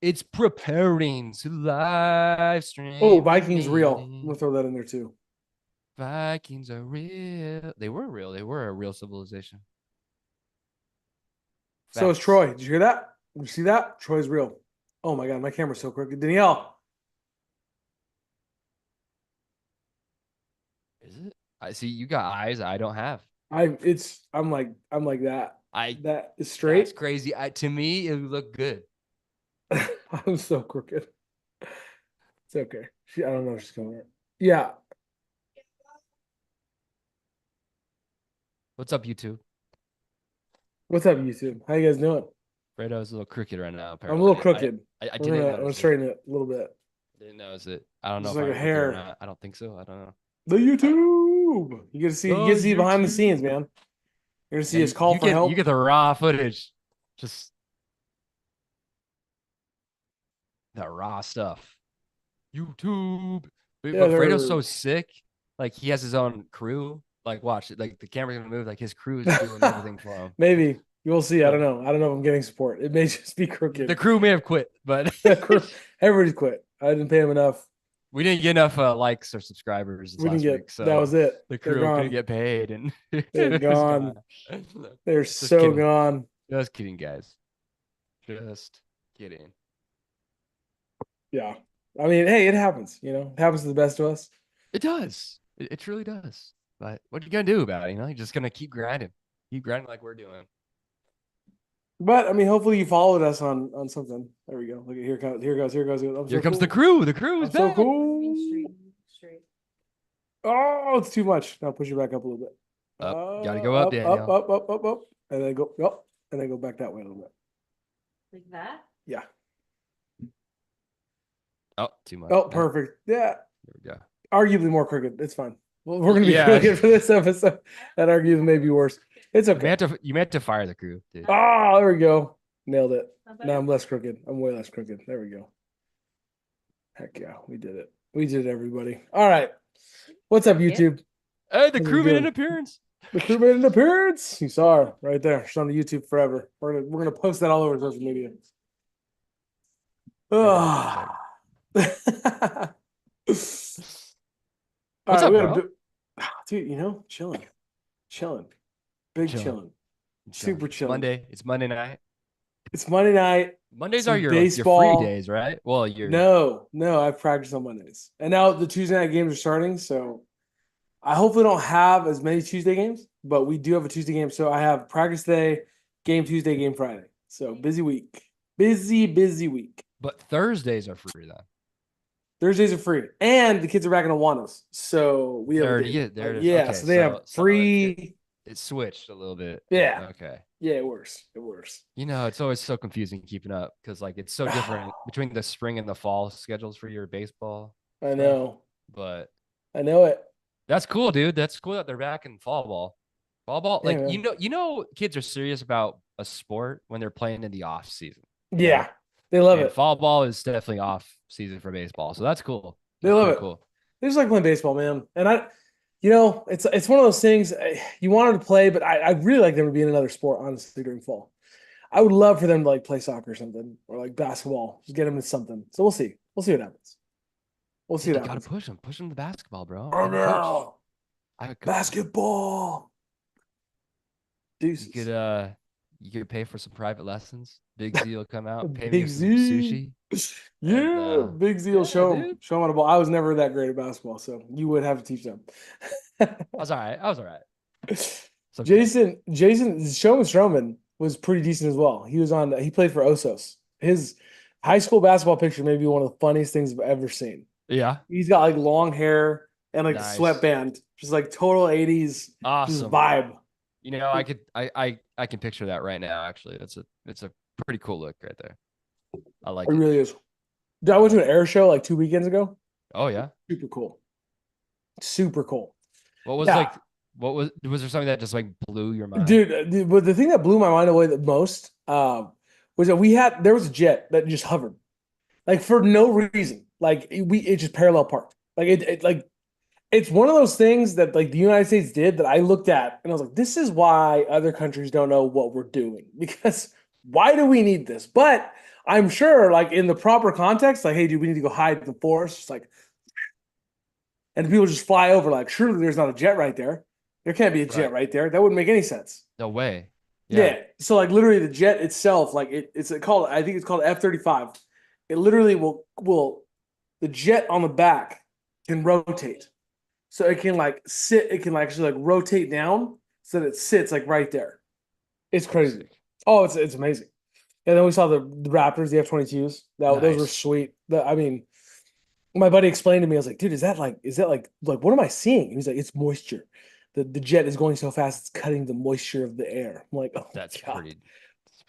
It's preparing to live Oh, stream the Vikings real. I'm gonna meeting. throw that in there too. Vikings are real. They were real. They were a real civilization. So is Facts. Troy. Did you hear that? Did you see that? Troy's real. Oh my god, my camera's so crooked. Danielle, Is it? I see you got eyes I don't have. I'm like that. I That is That's straight. crazy. To me, it would look good. I'm so crooked. It's okay. I don't know if she's coming. Yeah. What's up, YouTube? What's up, YouTube? How you guys doing? Fredo's a little crooked right now, I'm a little apparently. I crooked. I, I We're didn't gonna I'm gonna notice it. straighten it a little bit. Didn't notice it. I don't know Just if like I a look good or hair. not. I don't think so. I don't know. The YouTube. You get Oh, to see behind the scenes, YouTube. man. You're gonna Yeah, see us call you for get help. the raw footage. Just the raw stuff. YouTube. Yeah, But Fredo's they're so sick. Like he has his own crew. Like watch it. Like the camera's gonna move. Like his crew is doing everything for him. maybe you'll see. I don't So know. I don't know if I'm getting support. It may just be the crooked. crew may have quit, but Everybody's quit. I didn't pay them enough. we didn't get enough likes or subscribers this We didn't last get. week, That so was it. the They're crew couldn't gone. get paid, and They're it was gone. gone. They're Just so kidding. gone. Just kidding, guys. Just kidding. Yeah. I mean, hey, it happens. It happens to the best of us. It does. It truly does. But what are you gonna do about it? You're just gonna keep grinding like we're doing. But I mean, hopefully you followed us on something. There we go. Look at here goes. I'm Here so comes the cool. crew. The crew is I'm so back. cool. Oh, it's too much. Now push it back up a little bit. Up, gotta go up, Danielle. Up, and then go up, and then go back that way a little bit. Like that? Yeah. Oh, too much. Oh, No, perfect. Yeah. there we go. Arguably more crooked. It's fine. Well, we're gonna be Yeah, crooked for this episode. That arguably may be worse. It's okay. you may have to fire the crew, dude. Oh, there we go. Nailed it. Not Now bad. I'm less crooked. I'm way less crooked. There we go. Heck yeah, we did it. We did it, everybody. All right. What's up, YouTube? Hey, the How's it crew made an going? appearance. The crew made an appearance. You saw her right there. She's on the YouTube forever. We're gonna post that all over social media. Hashtag. Ah. All What's right, up, we got bro? dude, chilling, big Chilling. chilling, super It's chilling. Monday. It's Monday night. It's Monday night. Mondays are Some your free baseball. days, right? Well, No, I've practiced on Mondays, and now the Tuesday night games are starting. So I hopefully don't have as many Tuesday games, but we do have a Tuesday game. So I have practice day, game Tuesday, game Friday. So busy week, busy week. but Thursdays are free then. Thursdays are free, and the kids are back in Awanas, so we have a day. There it is. Yeah, Okay, so they have so free. it switched a little bit. Yeah, Okay. yeah, it works. It works. It's always so confusing keeping up because like it's so different between the spring and the fall schedules for your baseball I stuff. know. But I know it. that's cool, dude. That's cool that they're back in fall ball. Fall ball, Yeah, like man. kids are serious about a sport when they're playing in the off season. Yeah, they love And it. fall ball is definitely off season for baseball. So that's cool. They That's love pretty it. cool. They just like playing baseball, man. And it's one of those things you wanted to play, but I really like them to be in another sport, honestly, during fall. I would love for them to like play soccer or something, or like basketball. Just get them in something. So we'll see. We'll see what happens. We'll see Dude, what you gotta happens. push them. Push them to basketball, bro. Oh I'm a coach. no, I could, basketball. you Deuces. you could pay for some private lessons. Big Z will come out, pay me Big with some Z. sushi. Yeah, And, Big Z will yeah, show dude. show him how to ball. I was never that great at basketball, so you would have to teach them. I was all right. I was all right. It's okay. Jason Showman Stroman was pretty decent as well. He played for Osos. His high school basketball picture may be one of the funniest things I've ever seen. Yeah. He's got like long hair and like Nice. the sweatband, just like total 80s just Awesome. vibe. I can picture that right now, actually. It's a pretty cool look right there. I like It it. really is. Dude, I went to an air show like 2 weekends ago. Oh yeah. Super cool. Super cool. What was Yeah. like was there something that just like blew your mind? Dude, but the thing that blew my mind away the most was that there was a jet that just hovered, like for no reason. Like it just parallel parked. Like like it's one of those things that like the United States did that I looked at and I was like, this is why other countries don't know what we're doing because why do we need this? But I'm sure, like in the proper context, like, hey, dude, we need to go hide in the forest. It's like, and people just fly over, like, surely there's not a jet right there. There can't be a jet Right. right there. That wouldn't make any sense. No way. Yeah. Yeah. So like literally the jet itself, like it's called, I think it's called F-35. It literally will the jet on the back can rotate. So it can like sit, it can like actually like rotate down so that it sits like right there. It's crazy. Oh, it's amazing. And then we saw the Raptors, the F-22s. Those were Nice. sweet. I mean, my buddy explained to me, I was like, dude, is that like what am I seeing? He's like, it's moisture. The jet is going so fast, it's cutting the moisture of the air. I'm like, oh my That's God. pretty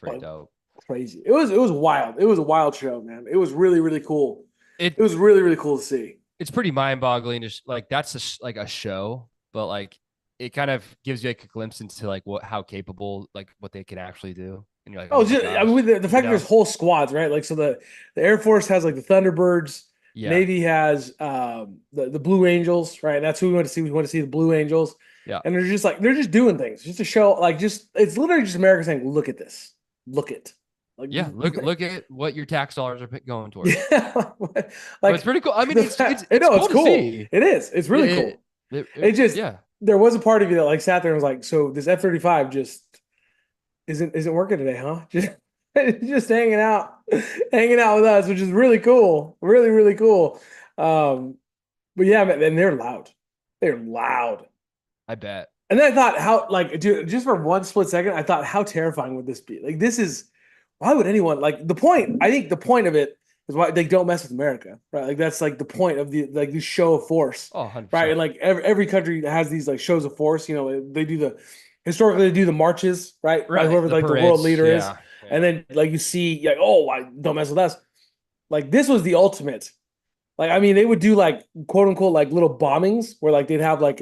Like, dope. crazy. It was wild. It was a wild show, man. It was really, really cool. It It was really, really cool to see. it's pretty mind-boggling. Just like that's like a show, but like it kind of gives you like a glimpse into like how capable like what they can actually do. And you're like, Oh, oh my just, I gosh, mean, the fact that there's know? whole squads, right? Like, so the Air Force has like the Thunderbirds, Yeah, Navy has the Blue Angels, right? That's who we want to see. We want to see the Blue Angels, yeah, and they're just doing things just to show, like, just it's literally just America saying, look at this, look it, like, yeah. Look at what your tax dollars are going towards. yeah, But it's like pretty cool. I mean, it's no, it's cool to cool. see. It is. It's really cool. It just Yeah, there was a part of you that like sat there and was like, so this F-35 just isn't working today, huh? Just hanging out with us, which is really cool, really really cool. Um, but yeah, man, and they're loud. They're loud. I bet. And then I thought, how, like, dude, just for one split second, I thought, how terrifying would this be? Like, this is, why would anyone, like, the point, I think the point of it is why they don't mess with America, right? Like, that's like the point of like, this show of force, Oh, right? 100%. And like, every country has these, like, shows of force, they do historically, they do the marches, right? By Right. whoever, The like, the world parades. leader is. Yeah. Yeah. And then, like, you see, like, oh, why don't mess with us. Like, this was the ultimate. Like, I mean, they would do, like, quote unquote, like, little bombings where, like, they'd have, like,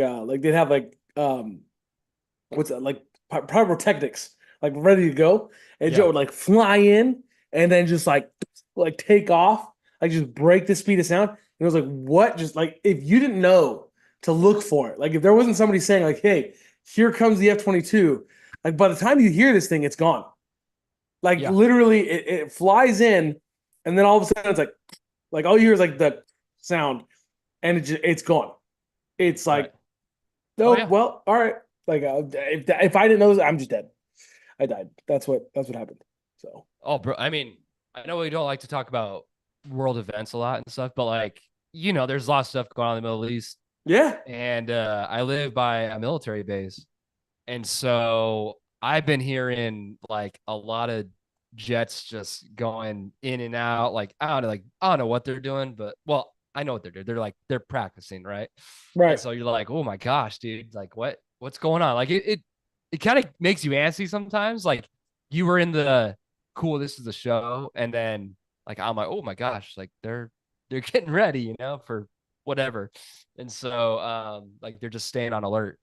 what's that, like pyrotechnics, like ready to go, and Joe Yeah. would like fly in and then just like take off, like just break the speed of sound. And it was like, what? Just like, if you didn't know to look for it, like if there wasn't somebody saying like, hey, here comes the F-22, like by the time you hear this thing, it's gone. Like Yeah. literally, it flies in, and then all of a sudden it's like all you hear is like the sound, and it's gone. It's Right. like, Oh oh yeah. well, all right. Like if I didn't know this, I'm just dead. I died. That's what happened. So Oh, bro. I mean, I know we don't like to talk about world events a lot and stuff, but like, there's a lot of stuff going on in the Middle East. yeah, And I live by a military base. And so I've been hearing like a lot of jets just going in and out. Like, I don't know what they're doing, but well, I know what they're doing. They're practicing, right? And right. so you're like, oh my gosh, dude, like what's going on? Like it kind of makes you antsy sometimes. Like you were in the cool, this is the show, and then like I'm like, oh my gosh, like they're getting ready, for whatever. And so like they're just staying on alert.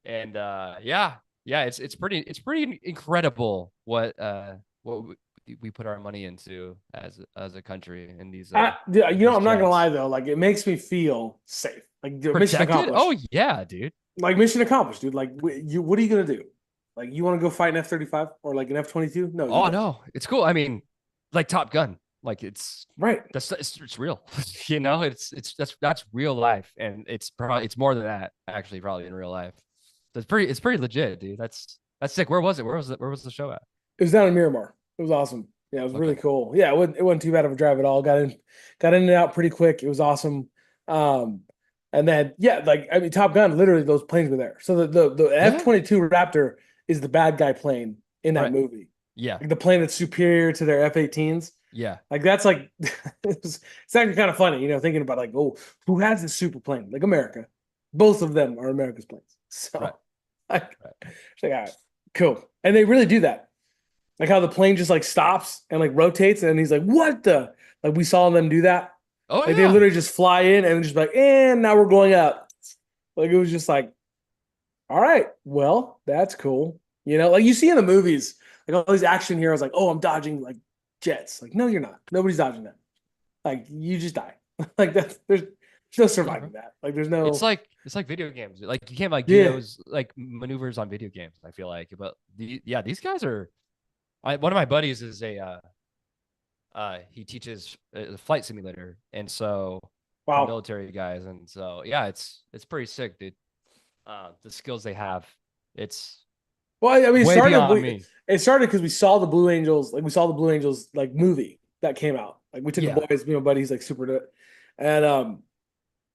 And yeah, it's pretty incredible what we put our money into as a country in these I'm not gonna jets. lie though. Like it makes me feel safe. Like mission Protected? Oh accomplished. yeah, dude. Like mission accomplished, dude. Like what are you gonna do? Like you want to go fight an F-35 or like an F-22? No, you Oh don't. no, it's cool. I mean, like Top Gun, like Right. it's real. That's real life, and it's more than that actually, probably in real life. So it's pretty legit, dude. That's sick. Where was it? Where was the show at? It was down in Miramar. It was awesome. Yeah, it was really Okay. cool. Yeah, it wasn't too bad of a drive at all. Got in and out pretty quick. It was awesome. Um, and then yeah, like I mean, Top Gun, literally those planes were there. So the Yeah. F-22 Raptor is the bad guy plane in that Right. movie. Yeah. Like the plane that's superior to their F-18s. Yeah. Like that's like it's actually kind of funny, thinking about like, oh, who has this super plane? Like America. Both of them are America's planes. So Right. like, Right. it's like, all right, cool. And they really do that. Like how the plane just like stops and like rotates, and he's like, "What the?" Like we saw them do that. Oh Like they yeah. literally just fly in and just like, and now we're going up. Like it was just like, all right, well, that's cool. Like you see in the movies, like all these action heroes, like, oh, I'm dodging like jets. Like, no, you're not. Nobody's dodging that. Like you just die. Like there's no Yeah, bro. surviving that. Like there's no. It's like video games. Like you can't like do Yeah. those like maneuvers on video games. I feel like, but these guys are. One of my buddies is a He teaches the flight simulator, and so for Wow. military guys, and so yeah, it's pretty sick, dude. The skills they have, it's Well, I mean, way beyond me. it started because we saw the Blue Angels, like we saw the Blue Angels like movie that came out. Like we took the Yeah, boys, buddies like super into it. And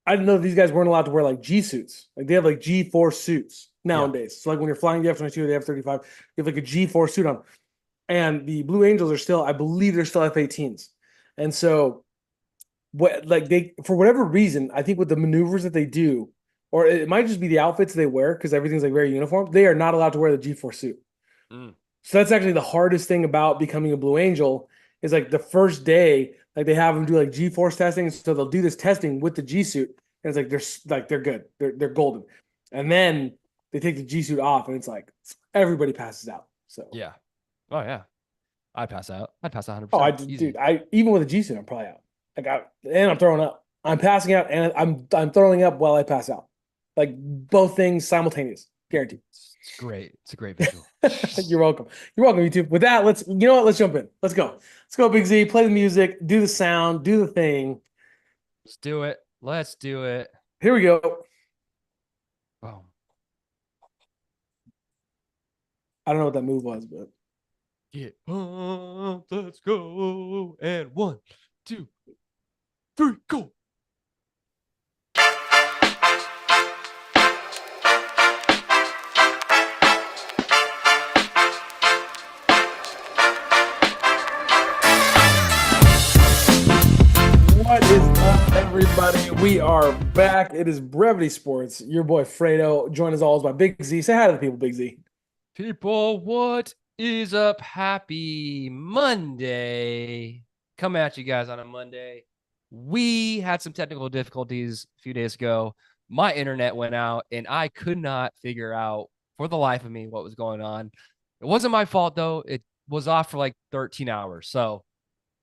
I didn't know these guys weren't allowed to wear like G suits. Like they have like G4 suits yeah, nowadays. So like when you're flying the F-22 or the F-35, you have like a G4 suit on. And the Blue Angels are still, I believe they're still F-18s. And so what like they for whatever reason, I think with the maneuvers that they do, or it might just be the outfits they wear because everything's like very uniform, they are not allowed to wear the G4 suit. mm, So that's actually the hardest thing about becoming a Blue Angel is like the first day, like they have them do like G-force testing. So they'll do this testing with the G suit, and it's like they're good, they're golden, and then they take the G suit off, and it's like everybody passes out. So yeah. Oh yeah, I'd pass out. I'd pass out oh, 100%. Easy. dude, I even with a G suit, I'm probably out. Like and I'm throwing up. I'm passing out, and I'm throwing up while I pass out. Like both things simultaneous, guaranteed. It's great. It's a great visual. You're welcome. You're welcome, YouTube. With that, you know what? Let's jump in. Let's go. Let's go, Big Z. Play the music, do the sound, do the thing. Let's do it. Let's do it. Here we go. Boom. I don't know what that move was, but Get pumped. Let's go. And 1, 2, 3, go. what is up, everybody? We are back. It is Brevity Sports. Your boy Fredo, joined as always by Big Z. Say hi to the people, Big Z. People, what is up? Happy Monday. Coming at you guys on a Monday. We had some technical difficulties a few days ago. My internet went out and I could not figure out for the life of me what was going on. It wasn't my fault though. It was off for like 13 hours. So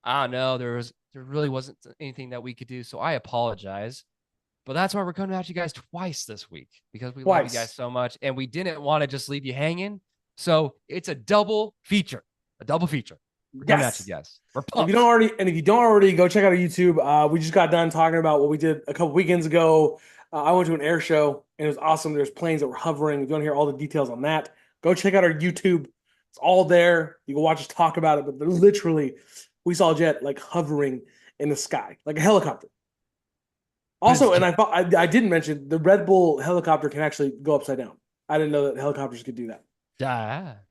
I don't know. There really wasn't anything that we could do. So I apologize. But that's why we're coming at you guys twice this week because we love you guys so much and we didn't want to just leave you hanging. So it's a double feature. We're coming at you guys. We're pumped. If you don't already, go check out our YouTube. We just got done talking about what we did a couple weekends ago. I went to an air show and it was awesome. There's planes that were hovering. If you want to hear all the details on that, go check out our YouTube. It's all there. You can watch us talk about it, but literally we saw a jet like hovering in the sky, like a helicopter. Also, and I didn't mention the Red Bull helicopter can actually go upside down. I didn't know that helicopters could do that.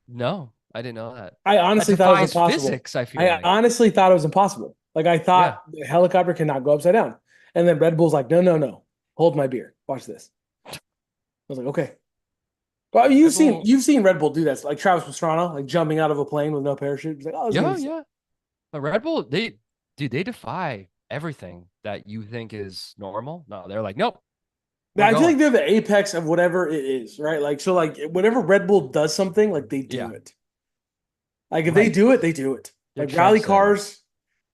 No, I didn't know that. I honestly thought it was impossible. Physics, I honestly thought it was impossible. Like I thought the helicopter cannot go upside down. And then Red Bull's like, no. Hold my beer. Watch this. I was like, okay. Well, you've seen Red Bull do that. Like Travis Pastrana, like jumping out of a plane with no parachute. He's like, oh, yeah. But Red Bull, they defy everything that you think is normal. No, they're like, nope. I feel like they're the apex of whatever it is, right? Like, so like whenever Red Bull does something, like they do it. Like if they do it, they do it. Like rally cars,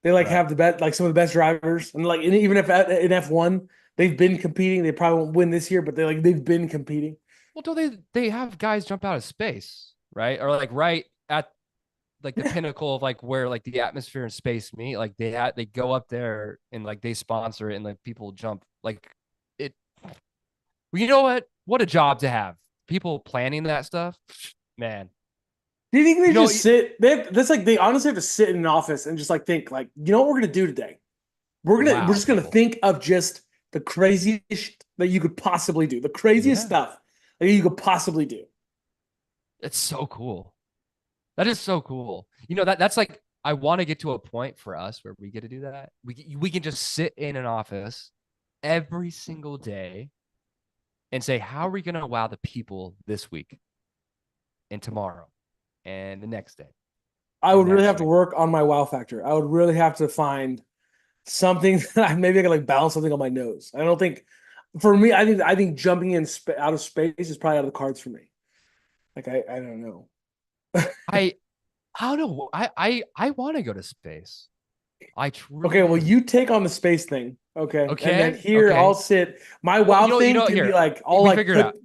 they like have the best, like some of the best drivers. And like even if in F1, they've been competing. They probably won't win this year, but they've been competing. Well, don't they have guys jump out of space, right? Or like right at like the pinnacle of like where like the atmosphere and space meet. Like they go up there and like they sponsor it and like people jump like it. Well, you know what? What a job to have. People planning that stuff, man. Do you think they just sit? That's like they honestly have to sit in an office and just like think like, you know what we're gonna do today? We're just gonna think of just the craziest shit that you could possibly do, the craziest stuff that you could possibly do. It's so cool. That is so cool. You know that's like I want to get to a point for us where we get to do that. We can just sit in an office every single day and say, how are we gonna wow the people this week and tomorrow? And the next day. I would really have to work on my wow factor. I would really have to find something that maybe I could like balance something on my nose. I don't think for me, I think jumping out of space is probably out of the cards for me. Like I don't know. I don't know. I want to go to space. I truly Okay, well, you take on the space thing. Okay. Okay. And then here I'll sit. My wow thing can be like all we like figured it out.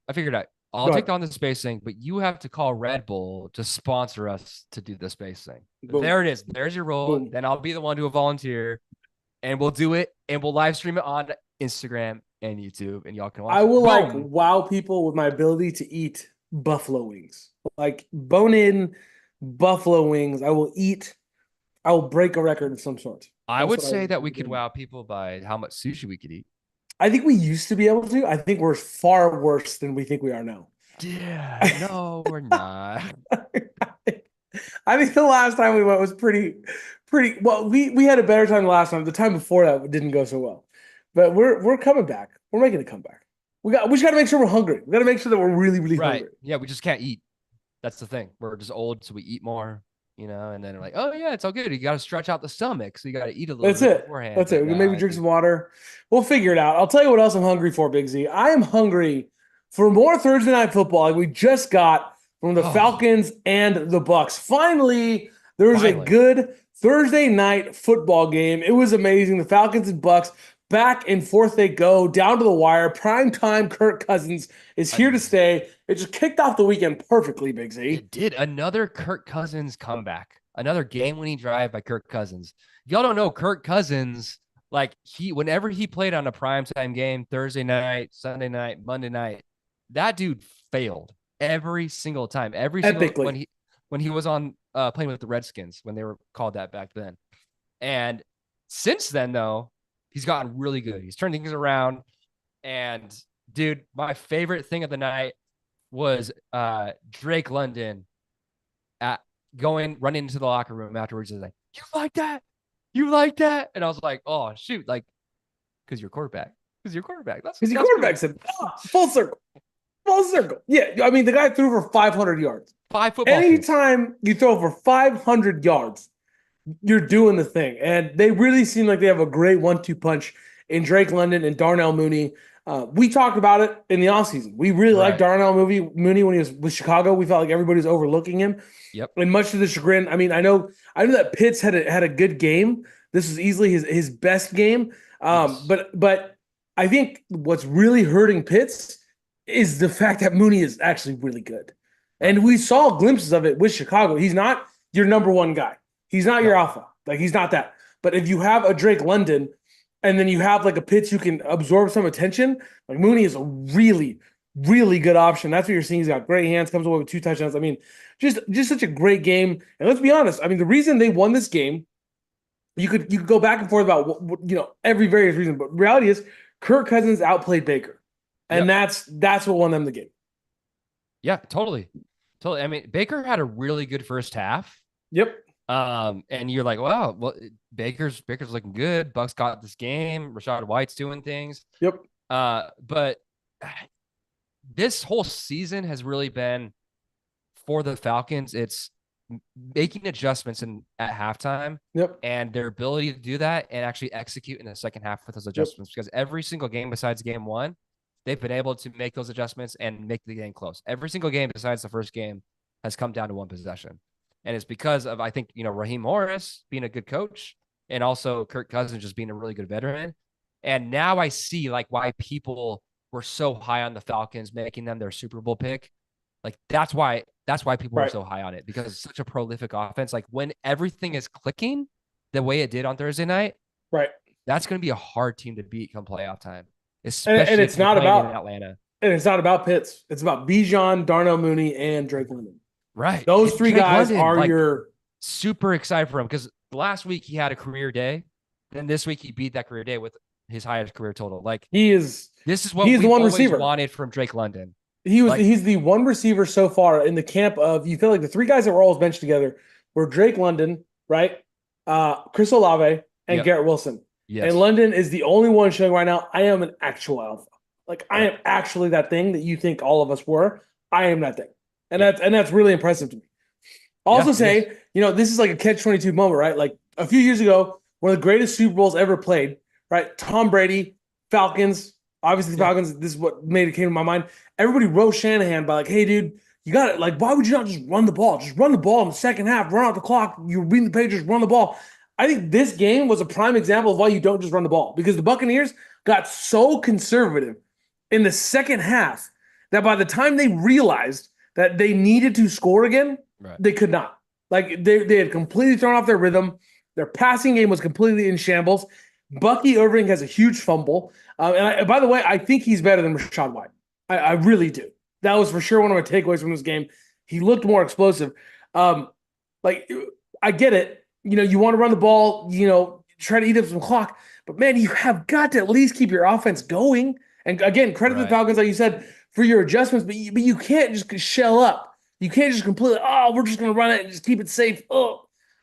I figured out. I'll Go take ahead. on the spacing, but you have to call Red Bull to sponsor us to do the spacing. Boom. There it is. There's your role. Boom. Then I'll be the one to volunteer, and we'll do it, and we'll live stream it on Instagram and YouTube, and y'all can watch I it. will like Boom. wow people with my ability to eat buffalo wings, like bone-in buffalo wings. I will eat. I will break a record of some sort. I That's would what I say will that we be could doing. wow people by how much sushi we could eat. I think we used to be able to. I think we're far worse than we think we are now. Yeah, no, we're not. I think the last time we went was pretty well. We had a better time the last time. The time before that didn't go so well. But we're coming back. We're making a comeback. We just gotta make sure we're hungry. We gotta make sure that we're really, really Right. hungry. Yeah, we just can't eat. That's the thing. We're just old, so we eat more, and then we're like, oh yeah, it's all good. You got to stretch out the stomach, so you got to eat a little That's bit it. beforehand. That's it. But We can nah, maybe drink some water. We'll figure it out. I'll tell you what else I'm hungry for, Big Z. I am hungry for more Thursday night football like we just got from the oh, Falcons and the Bucks. Finally, there was a finally, good Thursday night football game. It was amazing. The Falcons and Bucks back and forth they go down to the wire. Prime time. Kirk Cousins is here to stay. It just kicked off the weekend perfectly, Big Z. it did another Kirk Cousins comeback, another game-winning drive by Kirk Cousins. If y'all don't know Kirk Cousins, like whenever he played on a primetime game, Thursday night, Sunday night, Monday night, that dude failed every single time. Every single Epically. when he was on playing with the Redskins when they were called that back then. And since then, though, he's gotten really good. He's turned things around. And dude, my favorite thing of the night was Drake London at running into the locker room afterwards. He's like, "You like that? You like that?" And I was like, "Oh shoot!" Like, because you're quarterback. Because you're quarterback. Because he That's cool. quarterbacks him. Full circle. Full circle. Yeah, I mean, the guy threw for 500 yards. 5 football fields. Anytime you throw for 500 yards, you're doing the thing. And they really seem like they have a great 1-2 punch in Drake London and Darnell Mooney. We talked about it in the offseason. We really liked Right. Darnell Mooney when he was with Chicago. We felt like everybody was overlooking him. Yep. And much to the chagrin, I mean, I know that Pitts had a good game. This was easily his best game. Yes. But I think what's really hurting Pitts is the fact that Mooney is actually really good. And Right. we saw glimpses of it with Chicago. He's not your number one guy. He's not your No. alpha. Like, he's not that. But if you have a Drake London and then you have like a Pitts who can absorb some attention, like Mooney is a really, really good option. That's what you're seeing. He's got great hands, comes away with 2 touchdowns. I mean, just such a great game. And let's be honest. I mean, the reason they won this game, you could go back and forth about every various reason, but reality is Kirk Cousins outplayed Baker. And Yep. that's what won them the game. Yeah, totally. Totally. I mean, Baker had a really good first half. Yep. And you're like, wow, well, Baker's looking good. Bucks got this game. Rashad White's doing things. Yep. But this whole season has really been for the Falcons. It's making adjustments at halftime. Yep. And their ability to do that and actually execute in the second half with those adjustments. Because every single game besides game one, they've been able to make those adjustments and make the game close. Every single game besides the first game has come down to one possession. And it's because of, I think, Raheem Morris being a good coach and also Kirk Cousins just being a really good veteran. And now I see like why people were so high on the Falcons, making them their Super Bowl pick. Like that's why people were so high on it, because it's such a prolific offense. Like when everything is clicking the way it did on Thursday night, right, that's going to be a hard team to beat come playoff time, especially and it's if you're not playing about in Atlanta. And it's not about Pitts. It's about Bijan, Darnell Mooney, and Drake London. Right. Those three Drake guys London, are like, your super excited for him because last week he had a career day. Then this week he beat that career day with his highest career total. Like this is what he's we've the one always receiver wanted from Drake London. He's the one receiver so far in the camp of, you feel like the 3 guys that were always benched together were Drake London, right? Chris Olave and Garrett Wilson. Yes. And London is the only one showing right now, I am an actual alpha. Like I am actually that thing that you think all of us were. I am that thing. And that's really impressive to me. Also say, this is like a catch-22 moment, right? Like a few years ago, one of the greatest Super Bowls ever played, right? Tom Brady, Falcons. Obviously, the Falcons, this is what came to my mind. Everybody wrote Shanahan by like, hey, dude, you got it. Like, why would you not just run the ball? Just run the ball in the second half, run out the clock. You're reading the page, just run the ball. I think this game was a prime example of why you don't just run the ball, because the Buccaneers got so conservative in the second half that by the time they realized that they needed to score again, Right. they could not. Like they had completely thrown off their rhythm. Their passing game was completely in shambles. Bucky Irving has a huge fumble. And by the way, I think he's better than Rashad White. I really do. That was for sure one of my takeaways from this game. He looked more explosive. Like, I get it. You want to run the ball, try to eat up some clock. But, man, you have got to at least keep your offense going. And, again, credit the Falcons, like you said, for your adjustments. But you can't just shell up. You can't just completely, we're just going to run it and just keep it safe. Oh,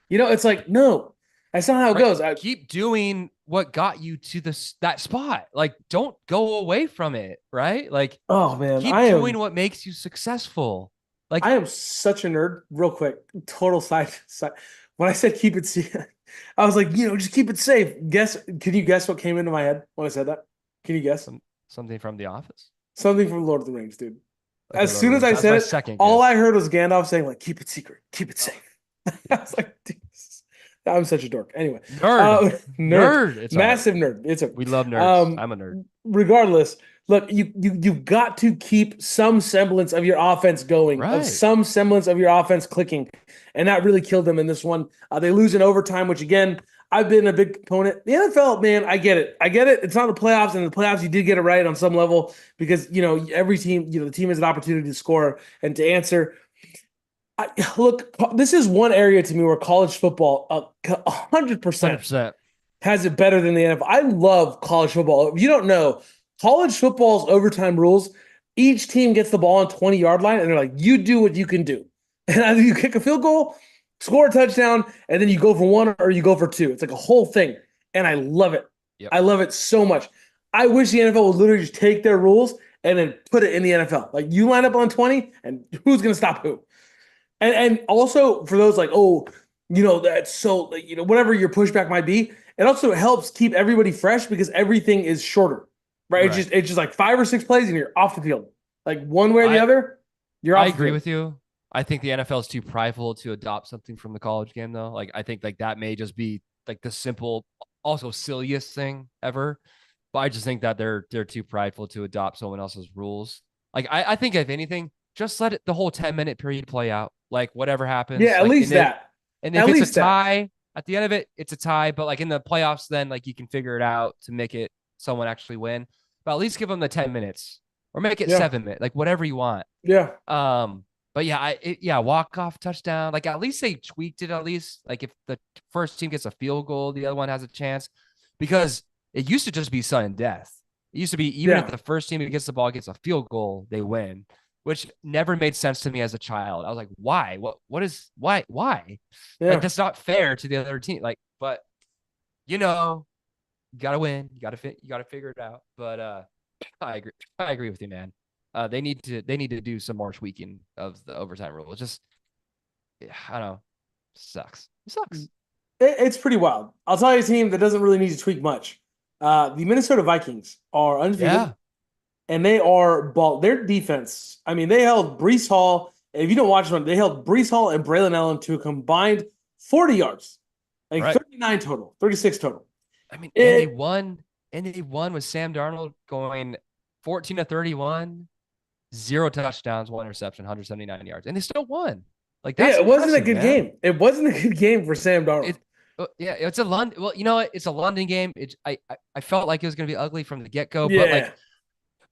it's like, no. That's not how it goes. Keep doing what got you to that spot. Like, don't go away from it, right? Like, oh man, keep doing what makes you successful. Like, I am such a nerd. Real quick, total side. When I said keep it safe, I was like, just keep it safe. Can you guess what came into my head when I said that? Can you guess? Something from The Office. Something from Lord of the Rings, dude. Okay, as soon as I said it, all I heard was Gandalf saying, like, keep it secret, keep it safe. I was like, dude, I'm such a dork. Anyway, nerd. It's massive nerd. We love nerds. I'm a nerd. Regardless, look, you've got to keep some semblance of your offense going, of some semblance of your offense clicking, and that really killed them in this one. They lose in overtime, which again, I've been a big proponent. The NFL, man, I get it. It's not the playoffs, and the playoffs you did get it right on some level because every team, the team has an opportunity to score and to answer. Look, this is one area to me where college football 100% has it better than the NFL. I love college football. If you don't know, college football's overtime rules, each team gets the ball on 20-yard line, and they're like, you do what you can do. And either you kick a field goal, score a touchdown, and then you go for one or you go for two. It's like a whole thing, and I love it. Yep. I love it so much. I wish the NFL would literally just take their rules and then put it in the NFL. Like, you line up on 20, and who's going to stop who? And also for those like, that's so, whatever your pushback might be, it also helps keep everybody fresh because everything is shorter, right? It's just like 5 or 6 plays and you're off the field. Like one way or the other, you're off the field. I agree with you. I think the NFL is too prideful to adopt something from the college game, though. Like, I think like that may just be like the simple, also silliest thing ever. But I just think that they're too prideful to adopt someone else's rules. Like, I think if anything, just let the whole 10-minute period play out. Like, whatever happens. Yeah, at least that. And if it's a tie, at the end of it, it's a tie. But like in the playoffs, then like you can figure it out to make it someone actually win. But at least give them the 10 minutes or make it 7 minutes, like whatever you want. Yeah. But yeah, walk off touchdown. Like at least they tweaked it. At least like if the first team gets a field goal, the other one has a chance. Because it used to just be sudden death. It used to be even if the first team who gets the ball gets a field goal, they win. Which never made sense to me as a child. I was like, why? Why? Yeah. Like, that's not fair to the other team. Like, but you gotta win. You gotta figure it out. But I agree with you, man. They need to do some more tweaking of the overtime rule. It's just, I don't know. It sucks. It's pretty wild. I'll tell you a team that doesn't really need to tweak much. The Minnesota Vikings are undefeated. Yeah. And they are their defense. I mean, they held Breece Hall. If you don't watch them, they held Breece Hall and Braylon Allen to a combined 40 yards, like 39 total, 36 total. I mean, and they won with Sam Darnold going 14-31, 0 touchdowns, 1 interception, 179 yards, and they still won. Like, that's it wasn't a good game. It wasn't a good game for Sam Darnold. It's a London. Well, you know what? It's a London game. I felt like it was going to be ugly from the get-go,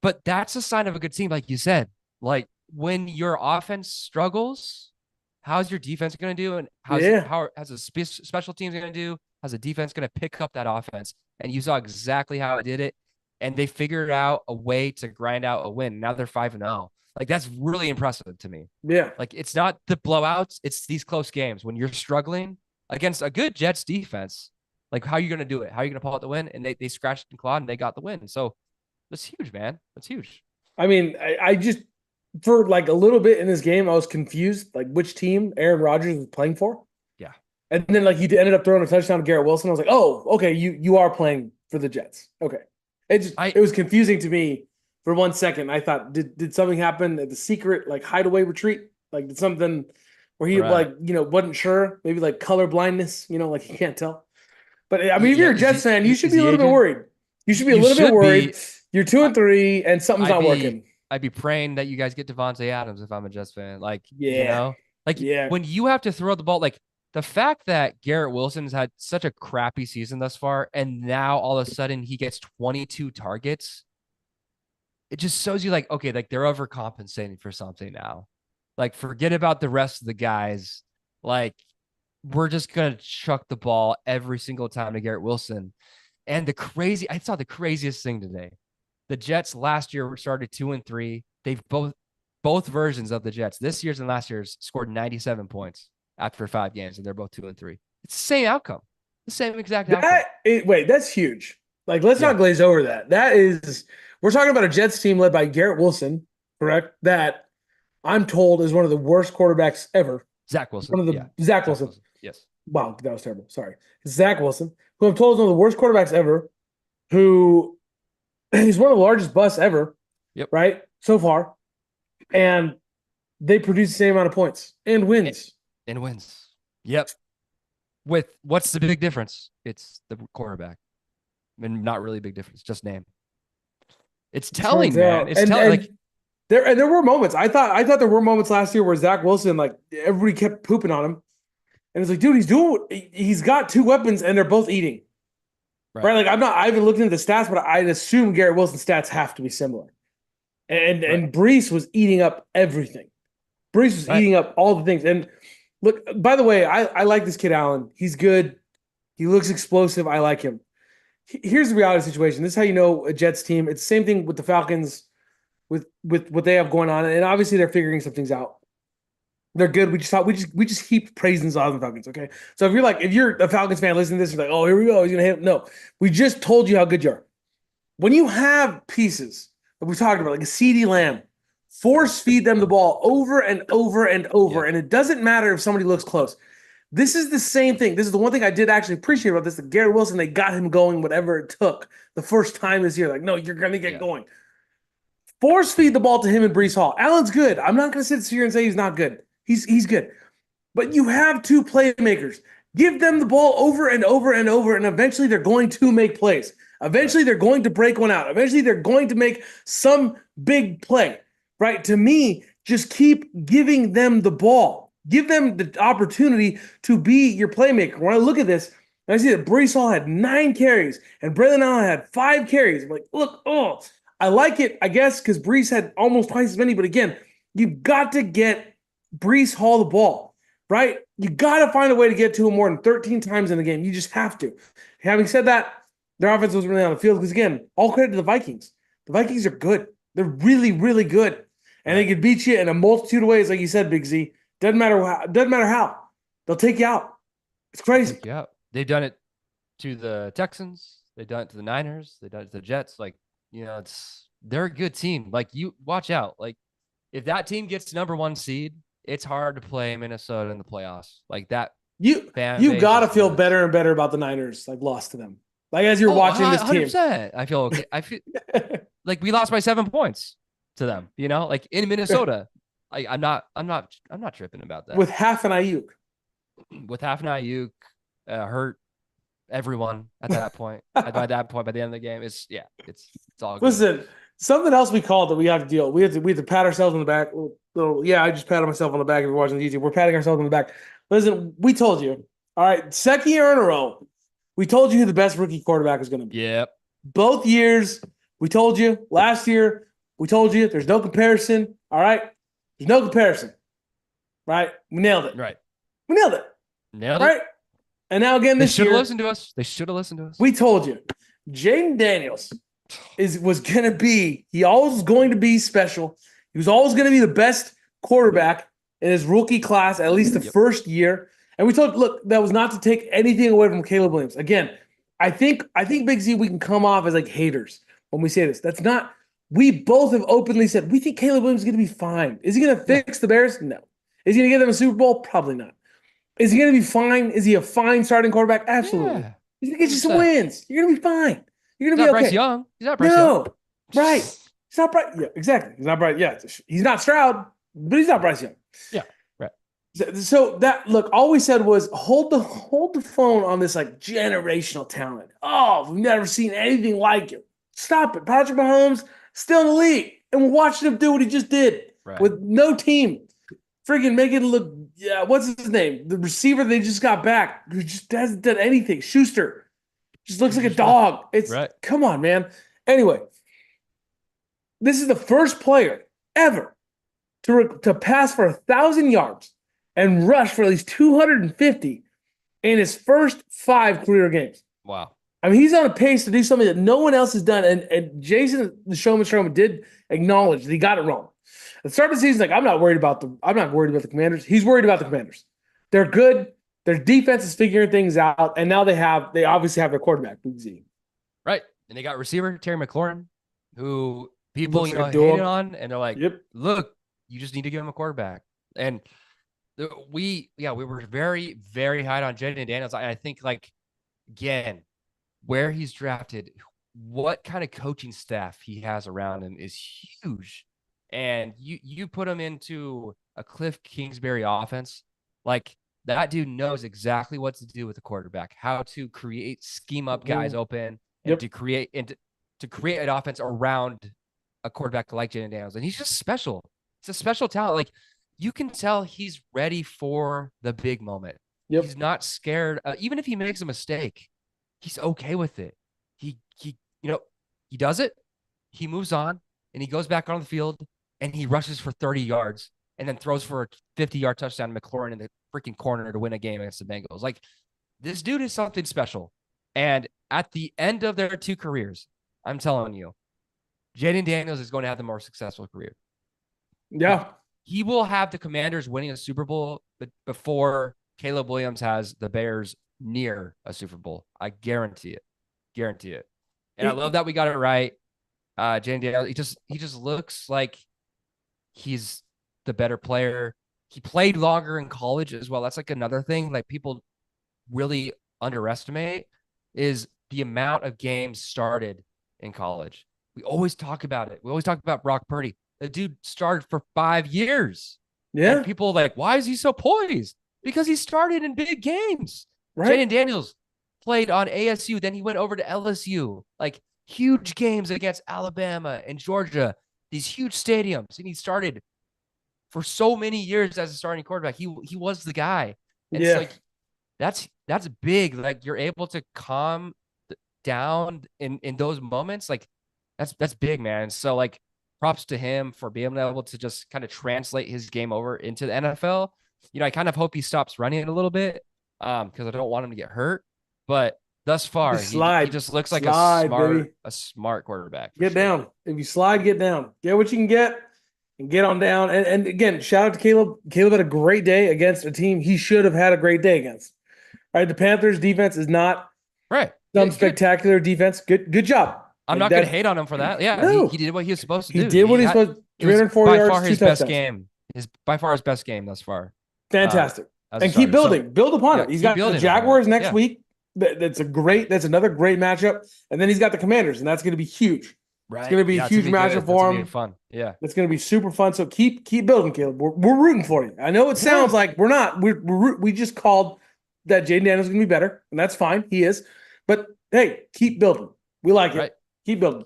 but that's a sign of a good team, like you said. Like, when your offense struggles, how's your defense going to do? And how's a special teams going to do? How's the defense going to pick up that offense? And you saw exactly how it did it. And they figured out a way to grind out a win. Now they're 5-0. Like, that's really impressive to me. Yeah. Like, it's not the blowouts. It's these close games when you're struggling against a good Jets defense. Like, how are you going to do it? How are you going to pull out the win? And they scratched and clawed and they got the win. So that's huge, man. That's huge. I mean, I just, for like a little bit in this game, I was confused, like which team Aaron Rodgers was playing for. Yeah. And then like he ended up throwing a touchdown to Garrett Wilson. I was like, oh, okay, you are playing for the Jets. Okay. It was confusing to me for 1 second. I thought, did something happen at the secret, like hideaway retreat? Like, did something where he wasn't sure, maybe like color blindness, like he can't tell. But I mean, if you're a Jets fan, you should be a little bit worried. You should be a little bit worried. You're 2-3, and something's not working. I'd be praying that you guys get Devontae Adams if I'm a Jets fan. Like, Yeah. like Yeah. when you have to throw the ball, like the fact that Garrett Wilson's had such a crappy season thus far, and now all of a sudden he gets 22 targets, it just shows you like, okay, like they're overcompensating for something now. Like, forget about the rest of the guys. Like, we're just gonna chuck the ball every single time to Garrett Wilson. And I saw the craziest thing today. The Jets last year started 2-3. They've both versions of the Jets, this year's and last year's, scored 97 points after 5 games, and they're both 2-3. It's the same outcome, the same exact outcome. Wait, that's huge. Like, let's not glaze over that. We're talking about a Jets team led by Garrett Wilson, correct? That I'm told is one of the worst quarterbacks ever. Zach Wilson. One of the Zach Wilson. Yes. Wow, that was terrible. Sorry. Zach Wilson, who I'm told is one of the worst quarterbacks ever, who he's one of the largest busts ever, right? So far. And they produce the same amount of points and wins. And wins. Yep. With what's the big difference? It's the quarterback. I mean, not really a big difference, just name. It's telling, man. It's telling. Like, there were moments. I thought there were moments last year where Zach Wilson, like, everybody kept pooping on him. And it's like, dude, he's got two weapons and they're both eating. Right? Like, I haven't looked into the stats, but I'd assume Garrett Wilson's stats have to be similar. And Brees was eating up everything. Brees was eating up all the things. And look, by the way, I like this kid, Allen. He's good. He looks explosive. I like him. Here's the reality situation. This is how you know a Jets team. It's the same thing with the Falcons, with what they have going on. And obviously they're figuring some things out. They're good. We just heap praise on the Falcons. Okay. So if you're a Falcons fan listening to this, you're like, oh, here we go. He's gonna hit him. No, we just told you how good you are. When you have pieces that we talked about, like a CeeDee Lamb, force feed them the ball over and over and over. And it doesn't matter if somebody looks close. This is the same thing. This is the one thing I did actually appreciate about this. That Garrett Wilson, they got him going whatever it took the first time this year. Like, no, you're gonna get going. Force feed the ball to him and Brees Hall. Allen's good. I'm not gonna sit here and say he's not good. He's good. But you have two playmakers. Give them the ball over and over and over, and eventually they're going to make plays. Eventually they're going to break one out. Eventually they're going to make some big play, right? To me, just keep giving them the ball. Give them the opportunity to be your playmaker. When I look at this, I see that Brees Hall had 9 carries and Braylon Allen had 5 carries. I'm like, look, I like it, I guess, because Brees had almost twice as many. But again, you've got to get Brees Hall the ball, right? You got to find a way to get to him more than 13 times in the game. You just have to. Having said that, their offense was really on the field because, again, all credit to the Vikings. The Vikings are good. They're really, really good. And they can beat you in a multitude of ways, like you said, Big Z. Doesn't matter how. They'll take you out. It's crazy. Yeah. They've done it to the Texans. They've done it to the Niners. They've done it to the Jets. Like, they're a good team. Like, you watch out. Like, if that team gets #1 seed, it's hard to play Minnesota in the playoffs. Like that. You got to feel better and better about the Niners, like, lost to them. Like, as you're watching this 100%. Team. I feel okay. I feel like we lost by 7 points to them, like in Minnesota. I'm not tripping about that. With half an Ayuk. Hurt everyone at that point. By that point, by the end of the game, it's all good. Listen, something else we called that we have to deal. We have to pat ourselves on the back. I just patted myself on the back if you're watching YouTube. We're patting ourselves on the back. Listen, we told you. All right, second year in a row, we told you who the best rookie quarterback is going to be. Yep. Both years, we told you. Last year, we told you. There's no comparison. All right? There's no comparison. Right? We nailed it. Right. We nailed it. Right? And now again this year. They should have listened to us. We told you. Jaden Daniels was going to be, he always was going to be special. He was always going to be the best quarterback in his rookie class, at least the first year. And we told, look, that was not to take anything away from Caleb Williams. Again, I think Big Z, we can come off as like haters when we say this. That's not, we both have openly said, we think Caleb Williams is going to be fine. Is he going to fix the Bears? No. Is he going to get them a Super Bowl? Probably not. Is he going to be fine? Is he a fine starting quarterback? Absolutely. Yeah. He's going to get you some wins. You're going to be fine. You're going to be okay. Bryce Young. He's not Bryce Young. Right. He's not Bryce. Yeah, exactly. He's not Bryce. Yeah, he's not Stroud, but he's not Bryce Young. Yeah, right. So that, look, all we said was hold the phone on this like generational talent. Oh, we've never seen anything like it. Stop it. Patrick Mahomes still in the league. and we're watching him do what he just did with no team. Freaking making it look, what's his name? The receiver they just got back, who just hasn't done anything. Schuster just looks like a dog. Come on, man. Anyway, this is the first player ever to pass for 1,000 yards and rush for at least 250 in his first 5 career games. Wow. I mean, he's on a pace to do something that no one else has done. And Jason, the Showman Sherman, did acknowledge that he got it wrong. At the start of the season, like, I'm not worried about the Commanders. He's worried about the Commanders. They're good. Their defense is figuring things out, and now they obviously have their quarterback, Big Z. Right. And they got receiver Terry McLaurin, who people hated on, and they're like, look, you just need to give him a quarterback. And we were very, very high on Jaden Daniels. I think, like, again, where he's drafted, what kind of coaching staff he has around him is huge. And you put him into a Cliff Kingsbury offense, like, that dude knows exactly what to do with the quarterback, how to scheme up guys open, and to create an offense around a quarterback like Jaden Daniels. And he's just special. It's a special talent. Like, you can tell he's ready for the big moment. He's not scared. Even if he makes a mistake, he's okay with it. He does it. He moves on, and he goes back on the field, and he rushes for 30 yards and then throws for a 50-yard touchdown to McLaurin in the freaking corner to win a game against the Bengals. Like, this dude is something special. And at the end of their 2 careers, I'm telling you, Jaden Daniels is going to have the more successful career. Yeah. He will have the Commanders winning a Super Bowl before Caleb Williams has the Bears near a Super Bowl. I guarantee it. And I love that we got it right. Jaden Daniels, he just looks like he's the better player. He played longer in college as well. That's like another thing, like, people really underestimate is the amount of games started in college. We always talk about it. We always talk about Brock Purdy. The dude started for 5 years. Yeah. And people are like, why is he so poised? Because he started in big games. Right. Jaden Daniels played on ASU. Then he went over to LSU. Like, huge games against Alabama and Georgia. These huge stadiums. And he started for so many years as a starting quarterback. He was the guy. And it's like, that's big. Like, you're able to calm down in those moments. Like, that's big, man. So, like, props to him for being able to just kind of translate his game over into the NFL. I kind of hope he stops running it a little bit, because I don't want him to get hurt. But thus far, he just looks like a smart quarterback. Get down. If you slide, get down. Get what you can get and get on down. And again, shout out to Caleb. Caleb had a great day against a team he should have had a great day against. All right, the Panthers defense is not some spectacular defense. Good job. I'm not going to hate on him for that. Yeah, no. He did what he was supposed to do. He did what he was supposed to. 304 yards, by far his 2 best touchdowns. game. By far his best game thus far. Fantastic. And keep building. So, build upon it. He's got the Jaguars next week. That's another great matchup. And then he's got the Commanders, and that's going to be huge. Right. It's going to be a huge matchup for him. Fun. Yeah. It's going to be super fun. So keep building, Caleb. We're rooting for you. I know it sounds like we're not. We just called that Jaden Daniels is going to be better, and that's fine. He is. But hey, keep building. We like it. Keep building.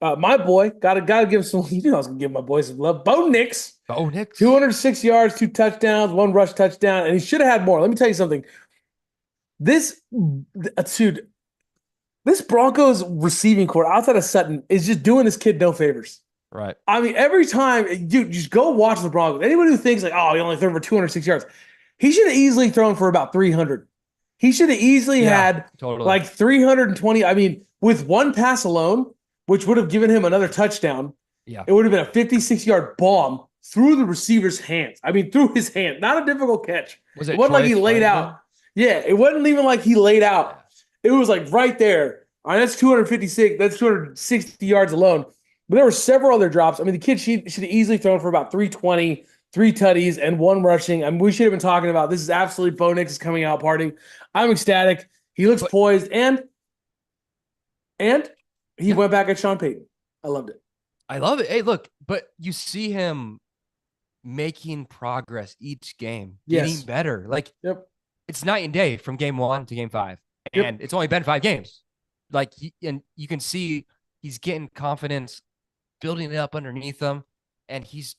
My boy, gotta give him some. I was gonna give my boy some love. Bo Nix. 206 yards, 2 touchdowns, 1 rush touchdown, and he should have had more. Let me tell you something. This Broncos receiving corps outside of Sutton is just doing this kid no favors. Right. I mean, every time, dude, just go watch the Broncos. Anybody who thinks like, oh, he only threw for 206 yards, he should have easily thrown for about 300. He should have easily had like 320. I mean, with 1 pass alone, which would have given him another touchdown, it would have been a 56-yard bomb through the receiver's hands. I mean, through his hand. Not a difficult catch. It wasn't like he laid out. Yeah, it wasn't even like he laid out. It was like right there. All right, that's 256. That's 260 yards alone. But there were several other drops. I mean, the kid should have easily thrown for about 320, 3 tutties, and 1 rushing. I mean, we should have been talking about this is absolutely Bo Nix is coming out partying. I'm ecstatic. He looks poised, and he went back at Sean Payton. I loved it. I love it. Hey, look, but you see him making progress each game, getting better. Like, it's night and day from game 1 to game 5. And it's only been 5 games. Like, and you can see he's getting confidence building it up underneath him, and he's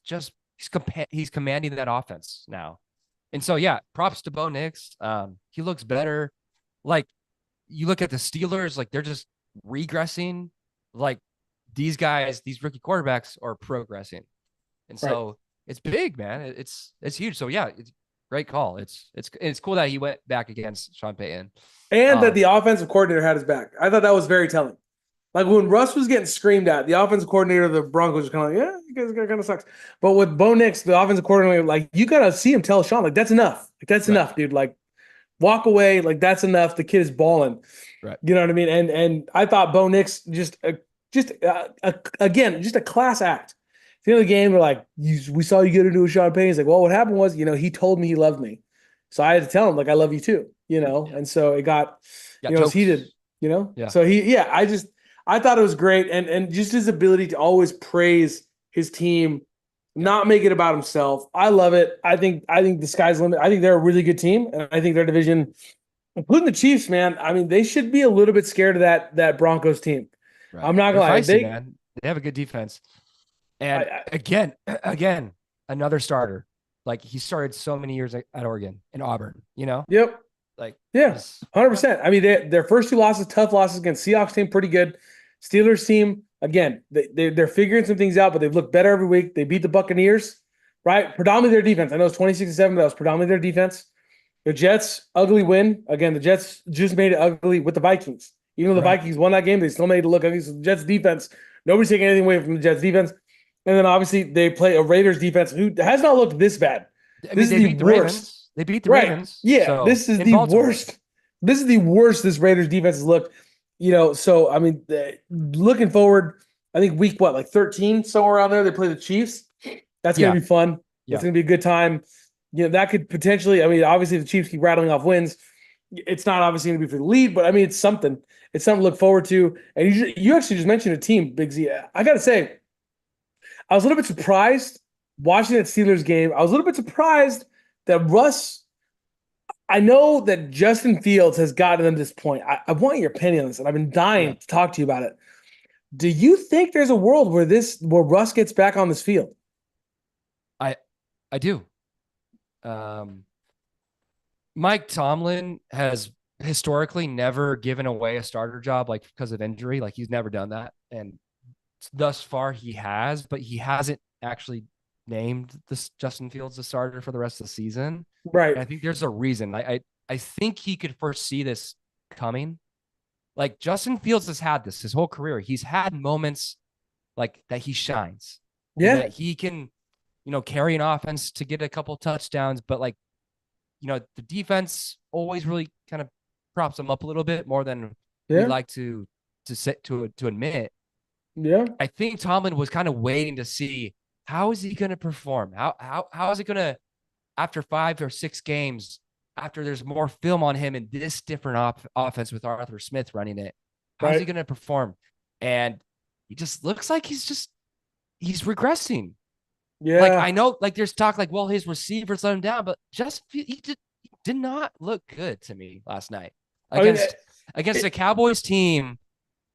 commanding that offense now. And so yeah, props to Bo Nix. He looks better. Like you look at the Steelers, like they're just regressing. Like these guys, these rookie quarterbacks are progressing, and Right. so it's big, man. It's huge. So yeah, it's great call. It's cool that he went back against Sean Payton. And that the offensive coordinator had his back. I thought that was very telling. Like when Russ was getting screamed at, the offensive coordinator of the Broncos was kind of like, yeah, you guys kind of sucks. But with Bo Nix, the offensive coordinator, like you gotta see him tell Sean, like that's enough. Like that's enough, dude. Like walk away. Like that's enough. The kid is balling. Right. You know what I mean? And I thought Bo Nix again, just a class act. At the end of the game, we're like, we saw you get into a Sean Payton. He's like, well, what happened was, he told me he loved me. So I had to tell him, like, I love you too, And so it got it was heated, Yeah. So I thought it was great. And just his ability to always praise his team, not make it about himself. I love it. I think the sky's the limit. I think they're a really good team. And I think their division, including the Chiefs, man, I mean, they should be a little bit scared of that Broncos team. Right. I'm not gonna lie. Man. They have a good defense. And again, another starter. Like he started so many years at Oregon and Auburn, Yep. Like 100%. I mean, their first two losses, tough losses against Seahawks team, pretty good. Steelers team, again, they're figuring some things out, but they've looked better every week. They beat the Buccaneers, right? Predominantly their defense. I know it's 26-7, but that was predominantly their defense. The Jets, ugly win. Again, the Jets just made it ugly with the Vikings. Even though the Vikings won that game, they still made it look ugly. So the Jets defense, nobody's taking anything away from the Jets defense. And then obviously they play a Raiders defense who has not looked this bad. This is the worst. Ravens. They beat the Ravens. Yeah, so, this is the worst. This is the worst this Raiders defense has looked. So I mean, looking forward, I think week 13 somewhere around there they play the Chiefs. That's gonna be fun. Yeah. It's gonna be a good time. That could potentially. I mean, obviously the Chiefs keep rattling off wins. It's not obviously gonna be for the lead, but I mean, it's something. It's something to look forward to. And you actually just mentioned a team, Big Z. I gotta say, I was a little bit surprised watching that Steelers game. I was a little bit surprised that Russ. I know that Justin Fields has gotten them to this point. I want your opinion on this, and I've been dying to talk to you about it. Do you think there's a world where Russ gets back on this field? I do. Mike Tomlin has historically never given away a starter job because of injury. Like he's never done that, and thus far he has, but he hasn't actually named this Justin Fields the starter for the rest of the season. Right. And I think there's a reason. I think he could foresee this coming. Like Justin Fields has had this his whole career. He's had moments like that he shines. Yeah. That he can, carry an offense to get a couple touchdowns, but the defense always really kind of props him up a little bit more than we like to admit. Yeah. I think Tomlin was kind of waiting to see how is he going to perform? How is it going to, after 5 or 6 games, after there's more film on him in this different offense with Arthur Smith running it, how's he going to perform? And he just looks like he's regressing. Yeah. Like I know, there's talk well, his receivers let him down, but he did not look good to me last night against a Cowboys team,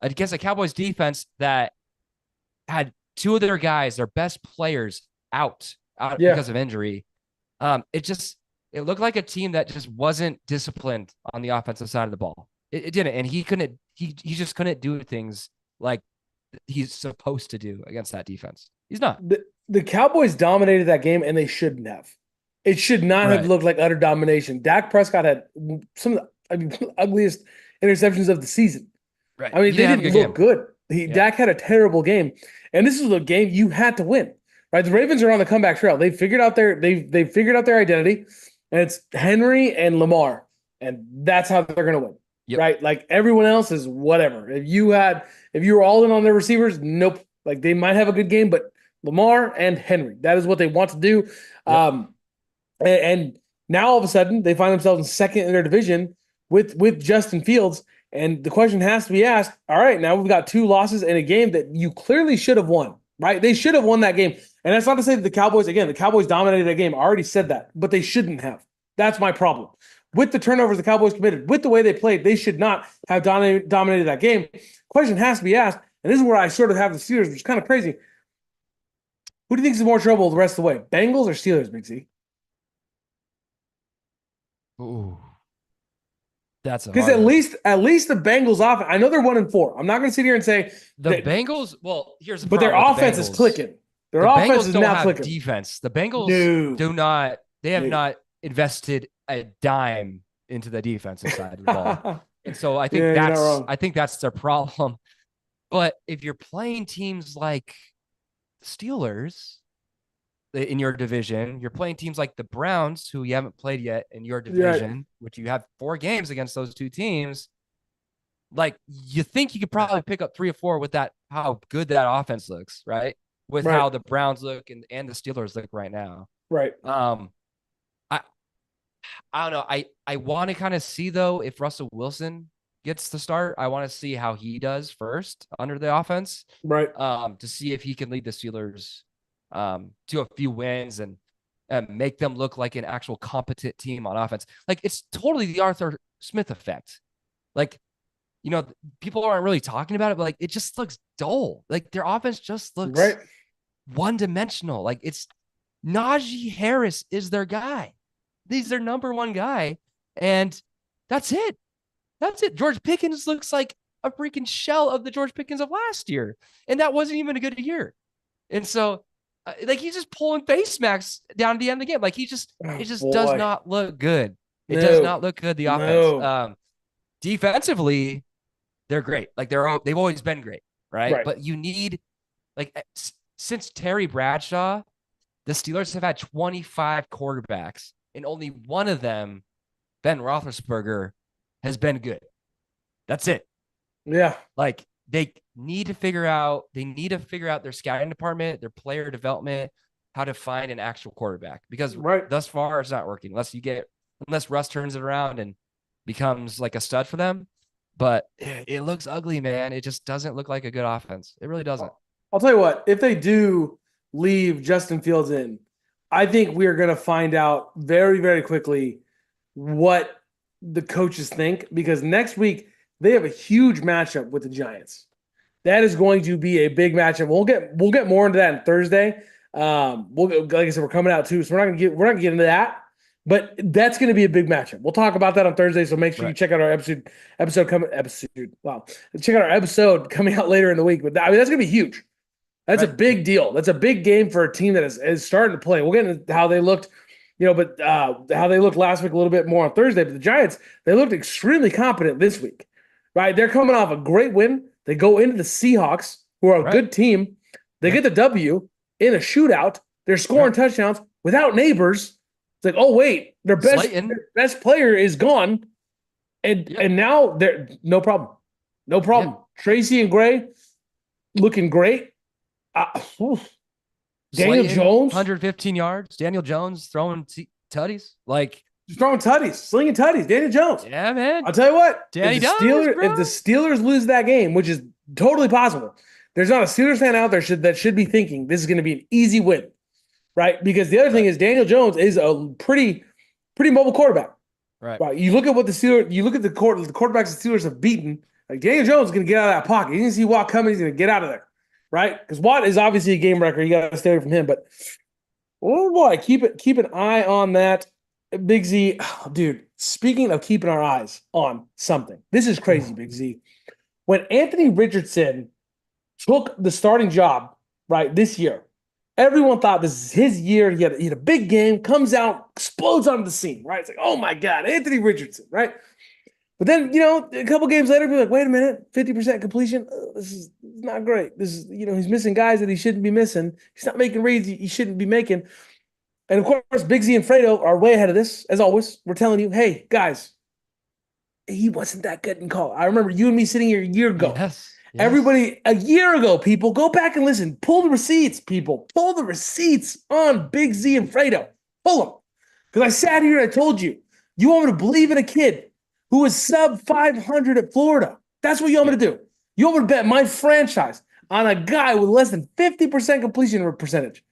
against a Cowboys defense that had 2 of their guys, their best players out because of injury. It looked like a team that just wasn't disciplined on the offensive side of the ball. It didn't, and he just couldn't do things like he's supposed to do against that defense. He's not. The Cowboys dominated that game, and they shouldn't have. It should not have looked like utter domination. Dak Prescott had some of the ugliest interceptions of the season. Right. I mean, they didn't look good. Dak had a terrible game, and this is a game you had to win. Right? The Ravens are on the comeback trail. They figured out their identity, and it's Henry and Lamar, and that's how they're going to win. Yep. Right? Like everyone else is whatever. If you were all in on their receivers, nope. Like they might have a good game, but Lamar and Henry, that is what they want to do. Yep. And now all of a sudden they find themselves in second in their division with Justin Fields. And the question has to be asked, all right, now we've got 2 losses in a game that you clearly should have won, right? They should have won that game. And that's not to say that the Cowboys dominated that game. I already said that, but they shouldn't have. That's my problem. With the turnovers the Cowboys committed, with the way they played, they should not have dominated that game. Question has to be asked, and this is where I sort of have the Steelers, which is kind of crazy. Who do you think is in more trouble the rest of the way? Bengals or Steelers, Big Z? Ooh, that's a Because hard one. at least the Bengals offense. I know they're 1-4. I'm not going to sit here and say The that, Bengals, well, here's the but their problem with the offense is Bengals. clicking. Their The offense Bengals is don't now have clicking. defense. The Bengals No, do not, they have no. not invested a dime into the defensive side of the ball. And so Yeah, you're not wrong. I think that's their problem. But if you're playing teams like the Steelers in your division, you're playing teams like the Browns, who you haven't played yet in your division, which you have 4 games against those 2 teams. Like, you think you could probably pick up 3 or 4 with that, how good that offense looks, right? With Right. how the Browns look and the Steelers look right now. Right. I I don't know. I want to kind of see, though, if Russell Wilson gets the start. I want to see how he does first under the offense. Right. To see if he can lead the Steelers to a few wins and make them look like an actual competent team on offense. Like, it's totally the Arthur Smith effect. Like, people aren't really talking about it, but like, it just looks dull. Like, their offense just looks one-dimensional. Like, it's Najee Harris is their guy. He's their number 1 guy. And that's it. That's it. George Pickens looks like a freaking shell of the George Pickens of last year. And that wasn't even a good year. And so, like, he's just pulling face smacks down to the end of the game. Like, it just does not look good. It does not look good, the offense. Defensively, they're great. Like, they've always been great, right? But you need, like, since Terry Bradshaw, the Steelers have had 25 quarterbacks, and only one of them, Ben Roethlisberger, has been good. That's it. Yeah. Like, they need to figure out their scouting department, their player development, how to find an actual quarterback, because thus far it's not working unless Russ turns it around and becomes like a stud for them. But it looks ugly, man. It just doesn't look like a good offense. It really doesn't. I'll tell you what, if they do leave Justin Fields in, I think we are going to find out very, very quickly what the coaches think, because next week they have a huge matchup with the Giants. That is going to be a big matchup. We'll get more into that on Thursday. Like I said, we're coming out too, so we're not gonna get into that. But that's going to be a big matchup. We'll talk about that on Thursday, so make sure you check out our episode. Wow, check out our episode coming out later in the week. But I mean, that's going to be huge. That's a big deal. That's a big game for a team that is starting to play. We'll get into how they looked, but how they looked last week a little bit more on Thursday. But the Giants, they looked extremely competent this week, right? They're coming off a great win. They go into the Seahawks, who are a good team. They get the W in a shootout. They're scoring touchdowns without Neighbors. It's like, oh wait, their best player is gone, and now they're no problem. Tracy and Gray looking great. Daniel Jones, 115 yards. Daniel Jones throwing tutties, slinging tutties. Daniel Jones. Yeah, man. I'll tell you what. Danny if the Steelers lose that game, which is totally possible, there's not a Steelers fan out there that should be thinking this is going to be an easy win, right? Because the other thing is Daniel Jones is a pretty mobile quarterback, right? You look at what the quarterbacks the Steelers have beaten. Like, Daniel Jones is going to get out of that pocket. He's going to see Watt coming. He's going to get out of there. Right? Because Watt is obviously a game wrecker. You got to stay away from him. But, oh boy, keep an eye on that. Big Z, dude, speaking of keeping our eyes on something, this is crazy, Big Z. When Anthony Richardson took the starting job, right, this year, everyone thought this is his year. He had a big game, comes out, explodes onto the scene, right? It's like, oh my God, Anthony Richardson, right? But then, a couple games later, be like, wait a minute, 50% completion. This is not great. This is, he's missing guys that he shouldn't be missing. He's not making reads he shouldn't be making. And of course, Big Z and Fredo are way ahead of this. As always, we're telling you, hey, guys, he wasn't that good in college. I remember you and me sitting here a year ago. Yes. Everybody, a year ago, people, go back and listen. Pull the receipts, people. Pull the receipts on Big Z and Fredo. Pull them. Because I sat here and I told you, you want me to believe in a kid who was sub 500 at Florida. That's what you want me to do. You want me to bet my franchise on a guy with less than 50% completion percentage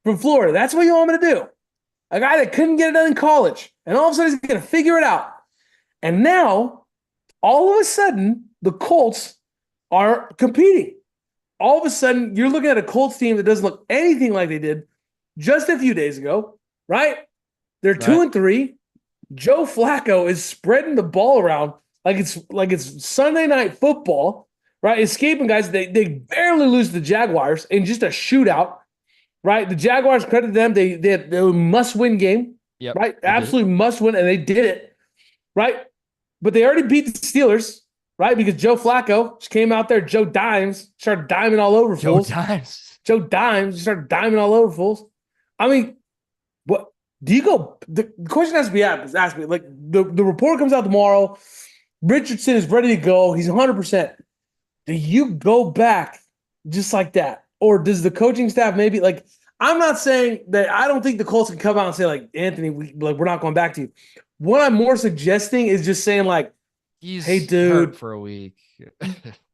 from Florida. That's what you want me to do. A guy that couldn't get it done in college. And all of a sudden, he's going to figure it out. And now, all of a sudden, the Colts are competing. all of a sudden you're looking at a Colts team that doesn't look anything like they did just a few days ago, right? They're Right. 2-3. Joe Flacco is spreading the ball around like it's Sunday night football, right? Escaping guys. They barely lose to the Jaguars in just a shootout, right? The Jaguars, credit to them, they had a must-win game, Yep. right? they did. Absolutely must-win, and they did it, right? But they already beat the Steelers, right? Because Joe Flacco just came out there, Joe Dimes, started diming all over Joe fools. Dimes. Joe Dimes started diming all over fools. I mean, what do you go? The question has to be asked me. Like the report comes out tomorrow. Richardson is ready to go. He's 100%. Do you go back just like that? Or does the coaching staff maybe like I'm not saying that I don't think the Colts can come out and say, like, Anthony, we're not going back to you. What I'm more suggesting is just saying, like, He's hey, dude, hurt for a week.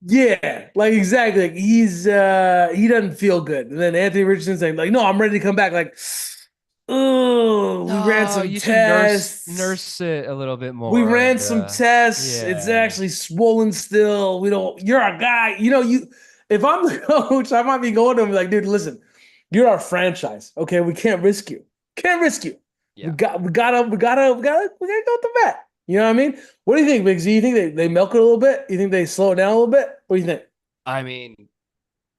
yeah, like exactly. Like he doesn't feel good. And then Anthony Richardson saying, like, no, I'm ready to come back. Like, oh, we ran some You tests. should nurse it a little bit more. We ran some tests. yeah. It's actually swollen still. We don't. You're a guy. If I'm the coach, I might be going to him like, dude, listen, you're our franchise. Okay, we can't risk you. Can't risk you. Yeah. We gotta go with the vet. You know what I mean? What do you think, Big Z? You think they milk it a little bit? You think they slow it down a little bit? What do you think? I mean,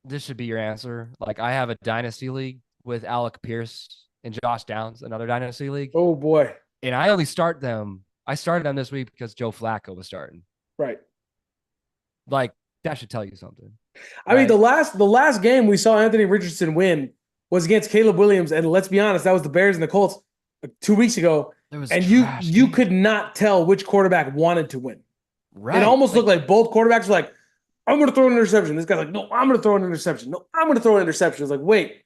this should be your answer. Like, I have a dynasty league with Alec Pierce and Josh Downs, another dynasty league. Oh boy. And I started them this week because Joe Flacco was starting. Right. Like, that should tell you something. I mean, the last game we saw Anthony Richardson win was against Caleb Williams, and let's be honest, that was the Bears and the Colts 2 weeks ago. And you could not tell which quarterback wanted to win. Right. It almost looked like both quarterbacks were like, I'm going to throw an interception. This guy's like, no, I'm going to throw an interception. No, I'm going to throw an interception. It's like, wait,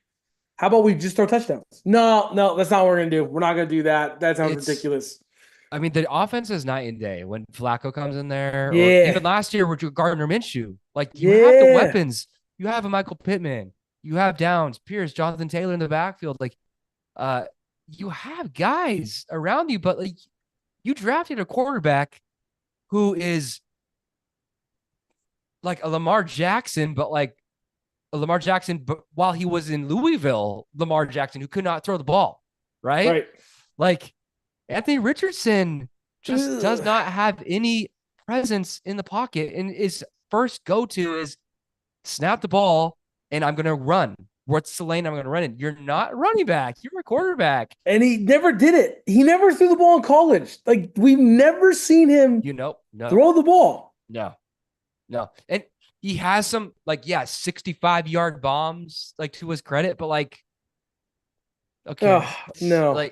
how about we just throw touchdowns? No, that's not what we're going to do. We're not going to do that. That sounds ridiculous. I mean, the offense is night and day when Flacco comes in there. Yeah. Or even last year with Gardner Minshew. Like, you have the weapons. You have a Michael Pittman. You have Downs, Pierce, Jonathan Taylor in the backfield. Like, you have guys around you, but like, you drafted a quarterback who is like a Lamar Jackson, but while he was in Louisville, Lamar Jackson, who could not throw the ball, right? Right. Like, Anthony Richardson just does not have any presence in the pocket, and his first go-to is snap the ball, and I'm going to run. What's the lane I'm going to run in? You're not running back. You're a quarterback. And he never did it. He never threw the ball in college. Like, we've never seen him throw the ball. No. And he has some, 65-yard bombs, to his credit, but okay. No.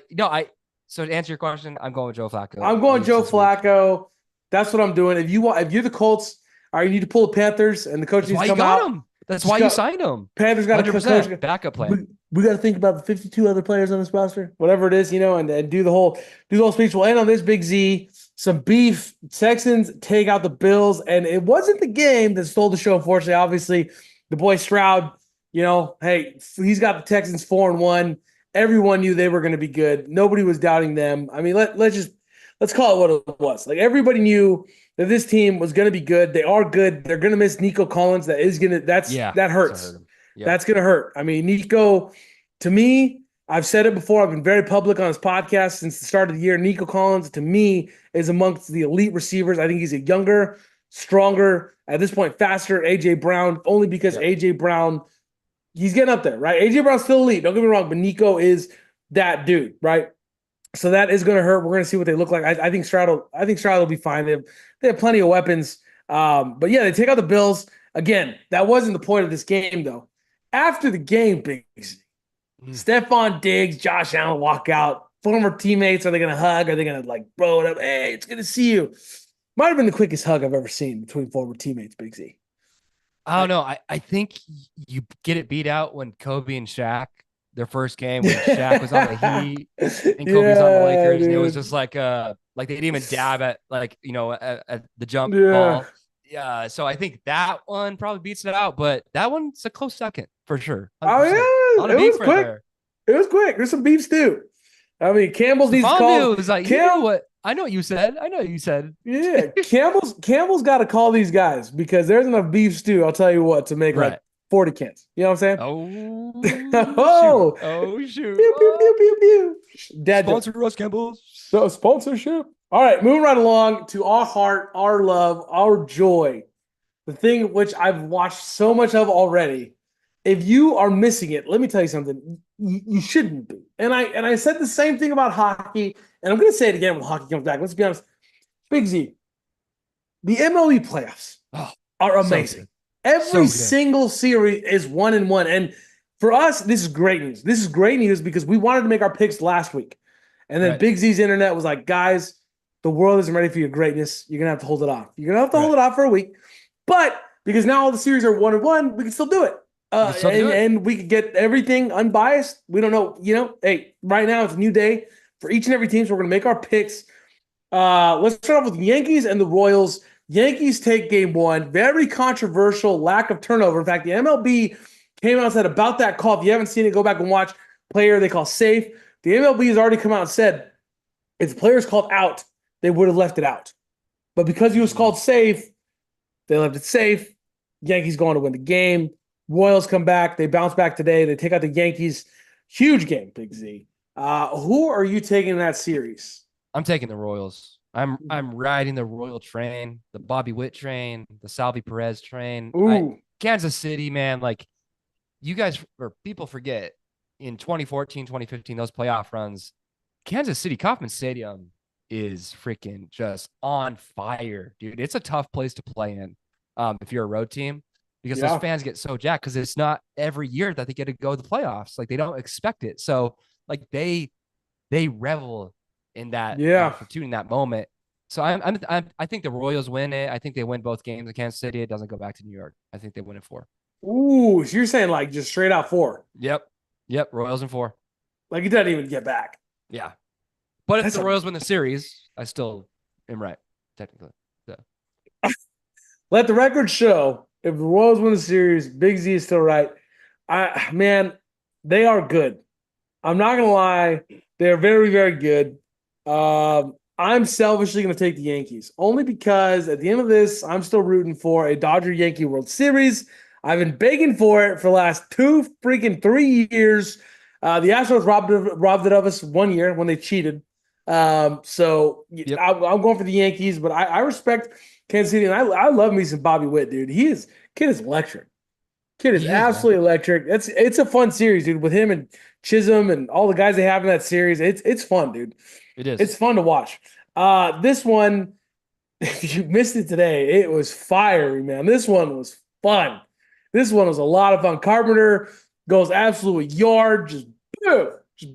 So to answer your question, I'm going with Joe Flacco. I'm going Joe Flacco. That's what I'm doing. If you're the Colts, all right, you need to pull the Panthers, and the coach needs to come out. Him. That's why you signed him. Panthers got a backup plan. We got to think about the 52 other players on this roster, whatever it is, and do the whole speech. We'll end on this, Big Z. Some beef. Texans take out the Bills, and it wasn't the game that stole the show. Unfortunately, obviously, the boy Stroud. Hey, he's got the Texans 4-1. Everyone knew they were going to be good. Nobody was doubting them. I mean, let's call it what it was. Like, everybody knew that this team was going to be good. They are good. They're going to miss Nico Collins. That hurts. That's going to hurt. I mean, Nico, to me, I've said it before. I've been very public on this podcast since the start of the year. Nico Collins, to me, is amongst the elite receivers. I think he's a younger, stronger, at this point, faster A.J. Brown, only because A.J. Brown, he's getting up there, right? A.J. Brown's still elite. Don't get me wrong, but Nico is that dude, right? So that is going to hurt. We're going to see what they look like. I think Stroud will be fine. They have plenty of weapons. But yeah, they take out the Bills. Again, that wasn't the point of this game, though. After the game, Stephon Diggs, Josh Allen walk out. Former teammates, are they going to hug? Are they going to blow it up? Hey, it's good to see you. Might have been the quickest hug I've ever seen between former teammates, Big Z. I don't know. I think you get it beat out when Kobe and Shaq, their first game, when Shaq was on the Heat and Kobe's on the Lakers, dude. And it was just like they didn't even dab at at the jump ball. Yeah, so I think that one probably beats it out, but that one's a close second for sure. 100%. Oh yeah, it was quick. It was quick. There's some beefs too. I mean, Campbell's needs to call. Was like, you know what? I know what you said. Yeah, Campbell's got to call these guys because there's enough beef stew. I'll tell you what, to make 4 40 cans. You know what I'm saying? Oh, Oh, shoot. Oh, shoot. pew, pew, pew, pew, pew. Dad joke. Sponsor Russ Campbell. So sponsorship. All right, moving right along to our heart, our love, our joy. The thing which I've watched so much of already. If you are missing it, let me tell you something. You shouldn't be. And I said the same thing about hockey, and I'm going to say it again when hockey comes back. Let's be honest. Big Z, the MLB playoffs Oh, are so amazing. good. Every So good. single series is 1-1. And for us, this is great news. This is great news because we wanted to make our picks last week. And then Right. Big Z's internet was like, guys, the world isn't ready for your greatness. You're going to have to hold it off. You're going to have to hold it off for a week. But because now all the series are 1-1, we can still do it. And we could get everything unbiased. We don't know, hey, right now it's a new day for each and every team. So we're going to make our picks. Let's start off with the Yankees and the Royals. Yankees take game one. Very controversial lack of turnover. In fact, the MLB came out and said about that call. If you haven't seen it, go back and watch. Player they call safe. The MLB has already come out and said if the player is called out, they would have left it out. But because he was called safe, they left it safe. Yankees going to win the game. Royals come back. They bounce back today. They take out the Yankees. Huge game, Big Z. Who are you taking in that series? I'm taking the Royals. I'm riding the Royal train, the Bobby Witt train, the Salvi Perez train. Kansas City, man, like you guys or people forget in 2014, 2015, those playoff runs, Kansas City, Kauffman Stadium is freaking just on fire, dude. It's a tough place to play in if you're a road team because those fans get so jacked because it's not every year that they get to go to the playoffs. Like they don't expect it. So like they revel in that opportunity, in that moment. So I think the Royals win it. I think they win both games in Kansas City. It doesn't go back to New York. I think they win in 4. Ooh, so you're saying like just straight out 4? Yep. Royals in 4. Like it doesn't even get back. Yeah. But if the Royals win the series, I still am right, technically. So. Let the record show if the Royals win the series, Big Z is still right. Man, they are good. I'm not gonna lie, they're very, very good. I'm selfishly going to take the Yankees only because at the end of this, I'm still rooting for a Dodger-Yankee World Series. I've been begging for it for the last 3 years. The Astros robbed it of us 1 year when they cheated. I'm going for the Yankees, but I respect Kansas City, and I love me some Bobby Witt, dude. Kid is electric. Kid is absolutely electric. It's a fun series, dude, with him and Chisholm and all the guys they have in that series. It's fun, dude. It is. It's fun to watch. This one, if you missed it today, it was fiery, man. This one was fun. This one was a lot of fun. Carpenter goes absolute yard, just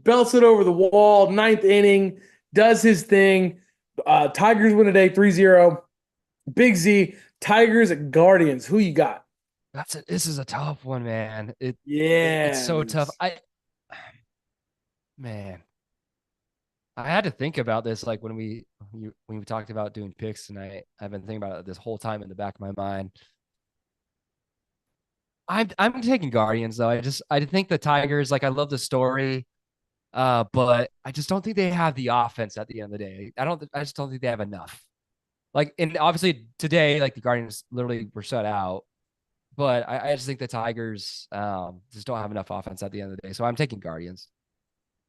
belts it over the wall. 9th inning, does his thing. Tigers win today 3-0. Big Z, Tigers at Guardians. Who you got? This is a tough one, man. It's so tough. I had to think about this like when we talked about doing picks tonight. I've been thinking about it this whole time in the back of my mind. I'm taking Guardians though. I think the Tigers, like I love the story, but I just don't think they have the offense at the end of the day. I just don't think they have enough. Like, and obviously today, like the Guardians literally were shut out, but I just think the Tigers just don't have enough offense at the end of the day. So I'm taking Guardians.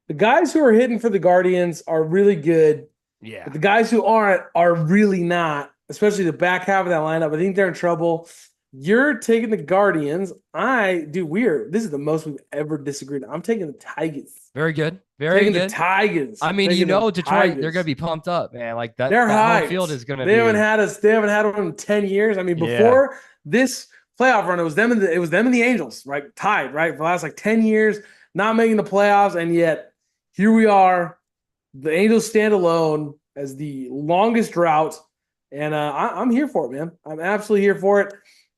The guys who are hitting for the Guardians are really good. Yeah. But the guys who aren't are really not, especially the back half of that lineup. I think they're in trouble. You're taking the Guardians. This is the most we've ever disagreed. I'm taking the Tigers. Very good. Very good. The Tigers. I mean, Detroit, they're going to be pumped up, man. Like that, they're that whole field is going to be. They haven't had one in 10 years. I mean, before this playoff run, it was them and the Angels, right? Tied, right? For the last like 10 years, not making the playoffs, and yet here we are. The Angels stand alone as the longest drought, and I'm here for it, man. I'm absolutely here for it.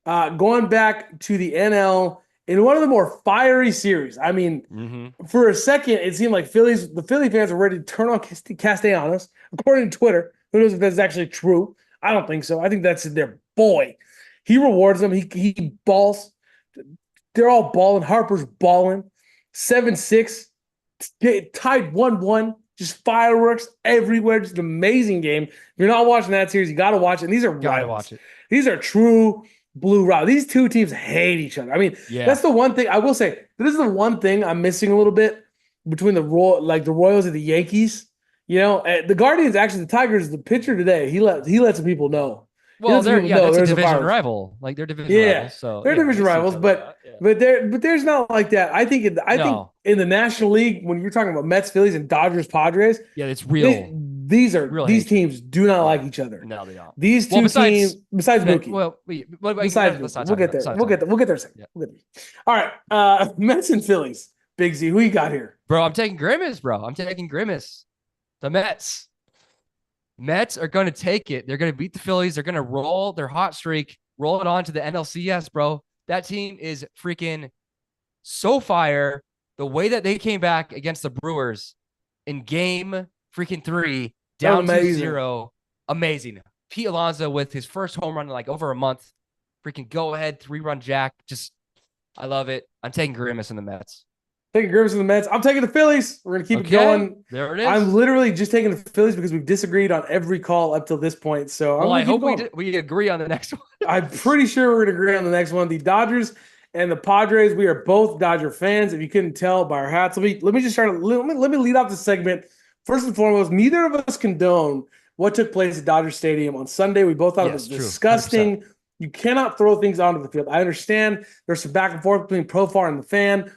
Going back to the NL in one of the more fiery series. I mean, for a second, it seemed like the Philly fans were ready to turn on Castellanos, according to Twitter. Who knows if that's actually true? I don't think so. I think that's their boy. He rewards them. He balls. They're all balling. Harper's balling. 7-6. Tied 1-1. Just fireworks everywhere. Just an amazing game. If you're not watching that series, you got to watch it. And these are rivals. Watch it. These are true blew out. These two teams hate each other. I mean, Yeah. that's the one thing I will say. This is the one thing I'm missing a little bit between the Royals and the Yankees. The Guardians, actually, the Tigers, the pitcher today, he let some people know. He Well, let some people know that's a there's a division virus. rival. Like they're division Yeah, rivals. So they're yeah, division they see each rivals, other a but lot. Yeah. there's not like that. I think No. in the National League, when you're talking about Mets, Phillies, and Dodgers, Padres, Yeah, it's they, real these hatred. teams do not like Yeah. each other. No, they don't. These Well, two teams, besides Mookie, besides let's Mookie, not we'll talk get about. there. Let's not We'll talk get there. about. We'll get there. In a second. Yeah. We'll get there. All right, Mets and Phillies. Big Z, who you got here? Bro, I'm taking Grimace, bro. I'm taking Grimace. The Mets. Mets are going to take it. They're going to beat the Phillies. They're going to roll their hot streak, roll it on to the NLCS, bro. That team is freaking so fire. The way that they came back against the Brewers in game freaking 3, That was down amazing. 2-0. Amazing. Pete Alonso with his first home run in like over a month. Freaking go ahead, 3-run jack. Just, I love it. I'm taking Grimace in the Mets. Taking Grimace in the Mets. I'm taking the Phillies. We're gonna keep it going. There it is. I'm literally just taking the Phillies because we've disagreed on every call up till this point. So well, I hope going. we agree on the next one. I'm pretty sure we're gonna agree on the next one. The Dodgers and the Padres. We are both Dodger fans. If you couldn't tell by our hats, let me just start. Let me lead off the segment. First and foremost, neither of us condone what took place at Dodger Stadium on Sunday. We both thought it was disgusting. 100%. You cannot throw things onto the field. I understand there's some back and forth between Profar and the fan.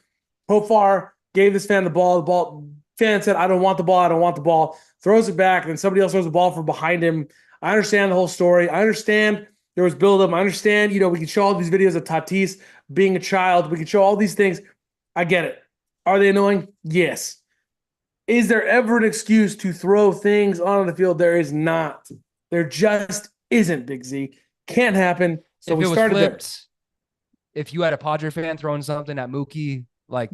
Profar gave this fan the ball. The fan said, I don't want the ball. I don't want the ball. Throws it back. And then somebody else throws the ball from behind him. I understand the whole story. I understand there was buildup. I understand, we can show all these videos of Tatis being a child. We can show all these things. I get it. Are they annoying? Yes. Is there ever an excuse to throw things on the field? There is not. There just isn't, Big Z. Can't happen. So if we it was started flipped, if you had a Padre fan throwing something at Mookie, like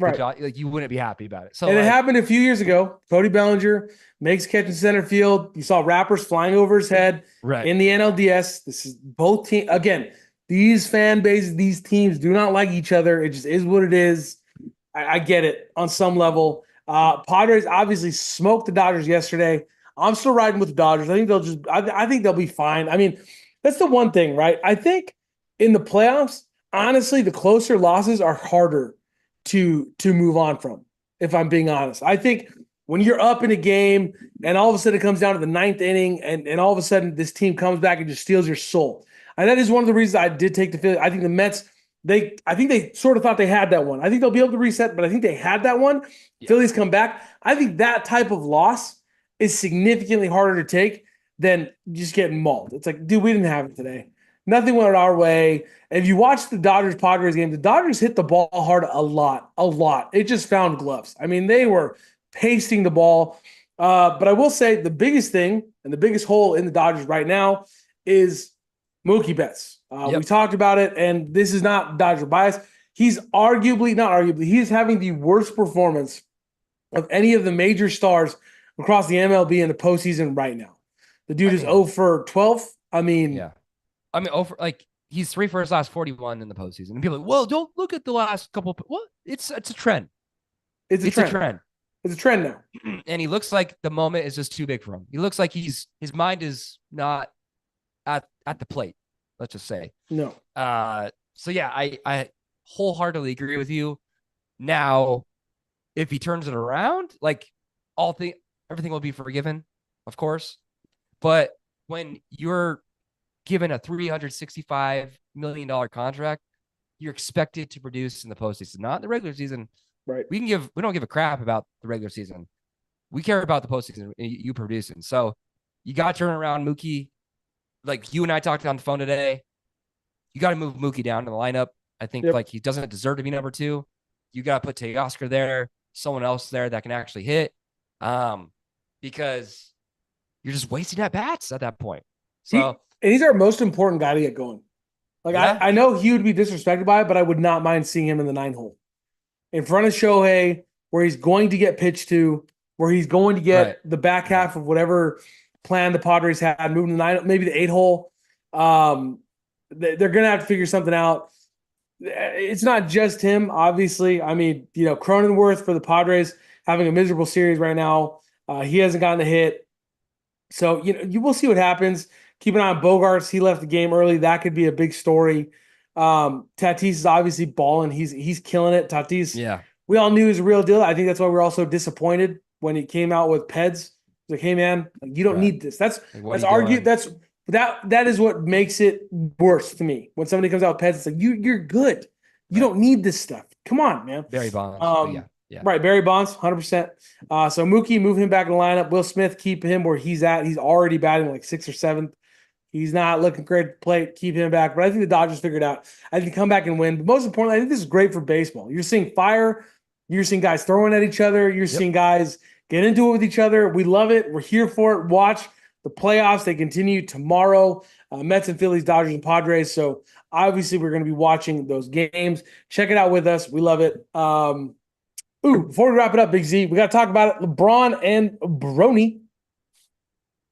you wouldn't be happy about it. So it happened a few years ago. Cody Bellinger makes catch in center field. You saw rappers flying over his head in the NLDS. This is both teams. Again, these fan bases, these teams do not like each other. It just is what it is. I get it on some level. Padres obviously smoked the Dodgers yesterday. I'm still riding with the Dodgers. I think they'll be fine. I mean, that's the one thing, right? I think in the playoffs, honestly, the closer losses are harder to move on from, if I'm being honest. I think when you're up in a game and all of a sudden it comes down to the 9th inning and all of a sudden this team comes back and just steals your soul. And that is one of the reasons I did take the Phillies. I think the Mets, I think they sort of thought they had that one. I think they'll be able to reset, but I think they had that one. Yeah. Phillies come back. I think that type of loss is significantly harder to take than just getting mauled. It's like, dude, we didn't have it today. Nothing went our way. And if you watch the Dodgers-Padres game, the Dodgers hit the ball hard a lot. It just found gloves. I mean, they were pasting the ball. But I will say the biggest thing and the biggest hole in the Dodgers right now is Mookie Betts. We talked about it, and this is not Dodger bias. He's he's having the worst performance of any of the major stars across the MLB in the postseason right now. The dude is 0 for 12. He's 3 for his last 41 in the postseason. And people are like, well, don't look at the last couple. Well, it's a trend. It's a trend. It's a trend now. And he looks like the moment is just too big for him. He looks like his mind is not at the plate. Let's just say. No. So yeah, I wholeheartedly agree with you. Now, if he turns it around, like everything will be forgiven, of course. But when you're given a $365 million contract, you're expected to produce in the postseason, not in the regular season. Right. We don't give a crap about the regular season. We care about the postseason you producing. So you got to turn around Mookie. Like you and I talked on the phone today, you got to move Mookie down in the lineup. I think like he doesn't deserve to be number 2. You got to put Teoscar there, someone else there that can actually hit, because you're just wasting at bats at that point. So he's our most important guy to get going. Like I know he would be disrespected by it, but I would not mind seeing him in the 9-hole in front of Shohei, where he's going to get pitched to, where he's going to get the back half of whatever plan the Padres had, moving to 9, maybe the 8-hole. They're going to have to figure something out. It's not just him, obviously. I mean, Cronenworth for the Padres having a miserable series right now. He hasn't gotten a hit. So, you will see what happens. Keep an eye on Bogarts. He left the game early. That could be a big story. Tatis is obviously balling. He's killing it. Tatis, Yeah. we all knew he was a real deal. I think that's why we're all so disappointed when he came out with Peds. He's like, hey man, like, you don't Right. need this. Like, what That's are you argue. doing? That is what makes it worse to me. When somebody comes out with Peds, it's like you're good. You Right. don't need this stuff. Come on, man. Barry Bonds. But yeah. Right, Barry Bonds, 100%. So Mookie, move him back in the lineup. Will Smith, keep him where he's at. He's already batting like 6th or 7th. He's not looking great to play. Keep him back. But I think the Dodgers figured out. I think come back and win. But most importantly, I think this is great for baseball. You're seeing fire. You're seeing guys throwing at each other. You're seeing guys get into it with each other. We love it. We're here for it. Watch the playoffs. They continue tomorrow. Mets and Phillies, Dodgers and Padres. So obviously we're going to be watching those games. Check it out with us. We love it. Before we wrap it up, Big Z, we got to talk about it. LeBron and Brony.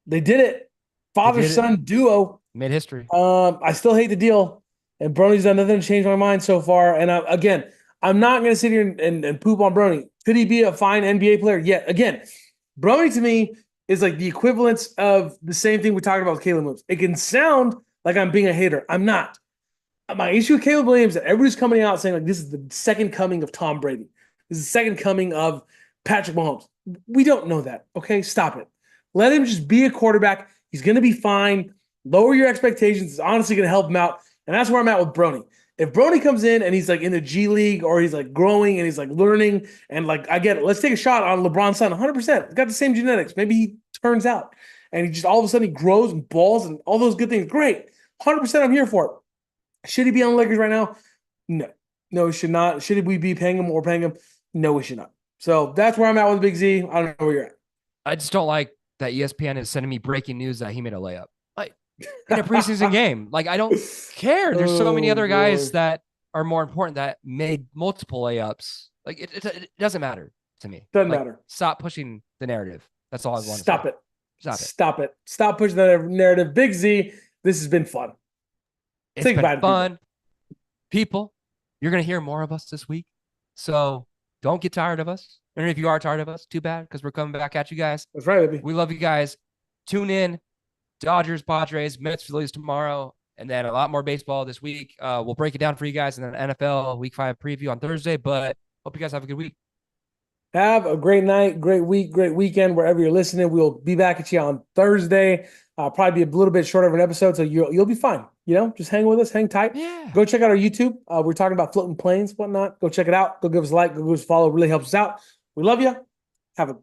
They did it. Father-son duo. Made history. I still hate the deal. And Brony's done nothing to change my mind so far. And again, I'm not going to sit here and poop on Brony. Could he be a fine NBA player? Yeah. Again, Brony to me is like the equivalence of the same thing we talked about with Caleb Williams. It can sound like I'm being a hater. I'm not. My issue with Caleb Williams is that everybody's coming out saying like this is the second coming of Tom Brady. This is the second coming of Patrick Mahomes. We don't know that. Okay, stop it. Let him just be a quarterback. He's going to be fine. Lower your expectations. It's honestly going to help him out. And that's where I'm at with Brony. If Brony comes in and he's like in the G League or he's like growing and he's like learning and like, I get it. Let's take a shot on LeBron's son. 100%. He's got the same genetics. Maybe he turns out and he just all of a sudden he grows and balls and all those good things. Great. 100% I'm here for it. Should he be on the Lakers right now? No. No, he should not. Should we be paying him or paying him? No, we should not. So that's where I'm at with Big Z. I don't know where you're at. I just don't like that ESPN is sending me breaking news that he made a layup. Like in a preseason game. Like I don't care. There's so many other guys that are more important that made multiple layups. Like it doesn't matter to me. Doesn't matter. Stop pushing the narrative. That's all I want to say. Stop it. Stop it. Stop pushing that narrative. Big Z, this has been fun. It's been fun. People, you're going to hear more of us this week. So don't get tired of us. And if you are tired of us, too bad, because we're coming back at you guys. That's right, baby. We love you guys. Tune in. Dodgers, Padres, Mets, Phillies tomorrow, and then a lot more baseball this week. We'll break it down for you guys in an NFL Week 5 preview on Thursday, but hope you guys have a good week. Have a great night, great week, great weekend, wherever you're listening. We'll be back at you on Thursday. Probably be a little bit shorter of an episode, so you'll be fine. You know, just hang with us, hang tight. Yeah. Go check out our YouTube. We're talking about floating planes, whatnot. Go check it out. Go give us a like. Go give us a follow. It really helps us out. We love you. Have a